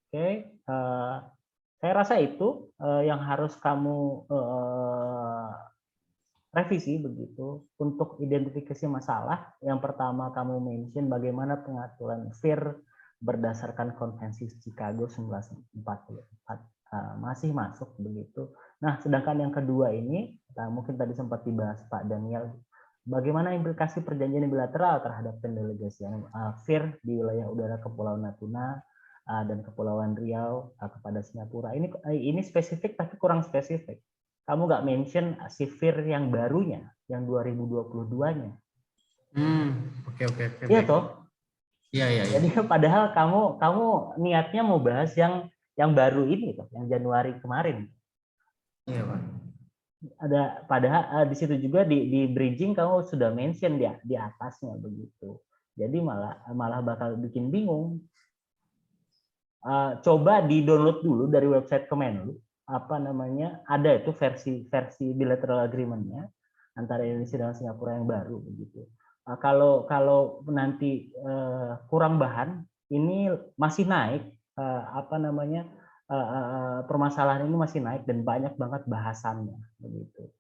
Oke, saya rasa itu yang harus kamu revisi begitu. Untuk identifikasi masalah, yang pertama kamu mention bagaimana pengaturan FIR berdasarkan Konvensi Chicago 1944 masih masuk begitu. Nah, sedangkan yang kedua ini mungkin tadi sempat dibahas Pak Daniel, bagaimana implikasi perjanjian bilateral terhadap pendelegasian FIR di wilayah udara Kepulauan Natuna dan Kepulauan Riau kepada Singapura. Ini spesifik tapi kurang spesifik. Kamu nggak mention si FIR yang barunya, yang 2022-nya. Oke. Iya toh? Iya. Jadi padahal kamu niatnya mau bahas yang baru ini toh, yang Januari kemarin. Iya Pak. Ada padahal di situ juga di bridging kamu sudah mention di atasnya begitu. Jadi malah bakal bikin bingung. Coba di-download dulu dari website Kemenlu, ada itu versi bilateral agreement-nya antara Indonesia dan Singapura yang baru begitu. Kalau nanti kurang bahan, ini masih naik permasalahan ini masih naik dan banyak banget bahasannya begitu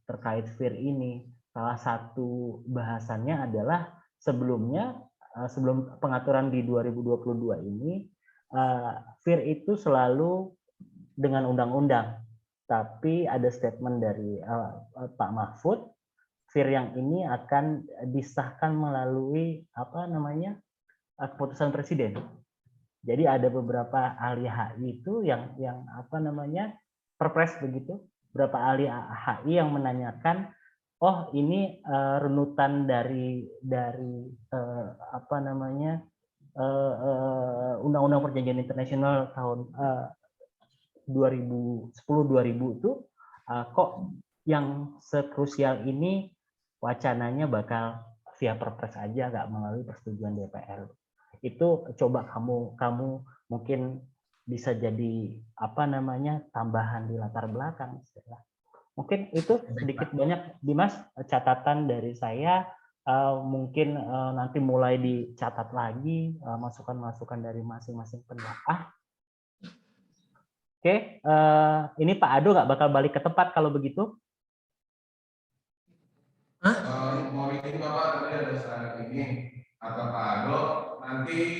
terkait FIR ini. Salah satu bahasannya adalah sebelum pengaturan di 2022 ini, FIR itu selalu dengan undang-undang, tapi ada statement dari Pak Mahfud, FIR yang ini akan disahkan melalui keputusan Presiden. Jadi ada beberapa ahli HI itu yang perpres begitu, beberapa ahli HI yang menanyakan, oh ini runutan dari Undang-Undang Perjanjian Internasional tahun 2010-2000 itu kok yang sekrusial ini wacananya bakal via perpres aja, nggak melalui persetujuan DPR. Itu coba kamu mungkin bisa jadi tambahan di latar belakang. Mungkin itu sedikit banyak Dimas catatan dari saya. Mungkin nanti mulai dicatat lagi masukan-masukan dari masing-masing penelaah. Oke, ini Pak Ado nggak bakal balik ke tempat kalau begitu? Mau izin Bapak, tadi ada saran ini, kata Pak Ado, nanti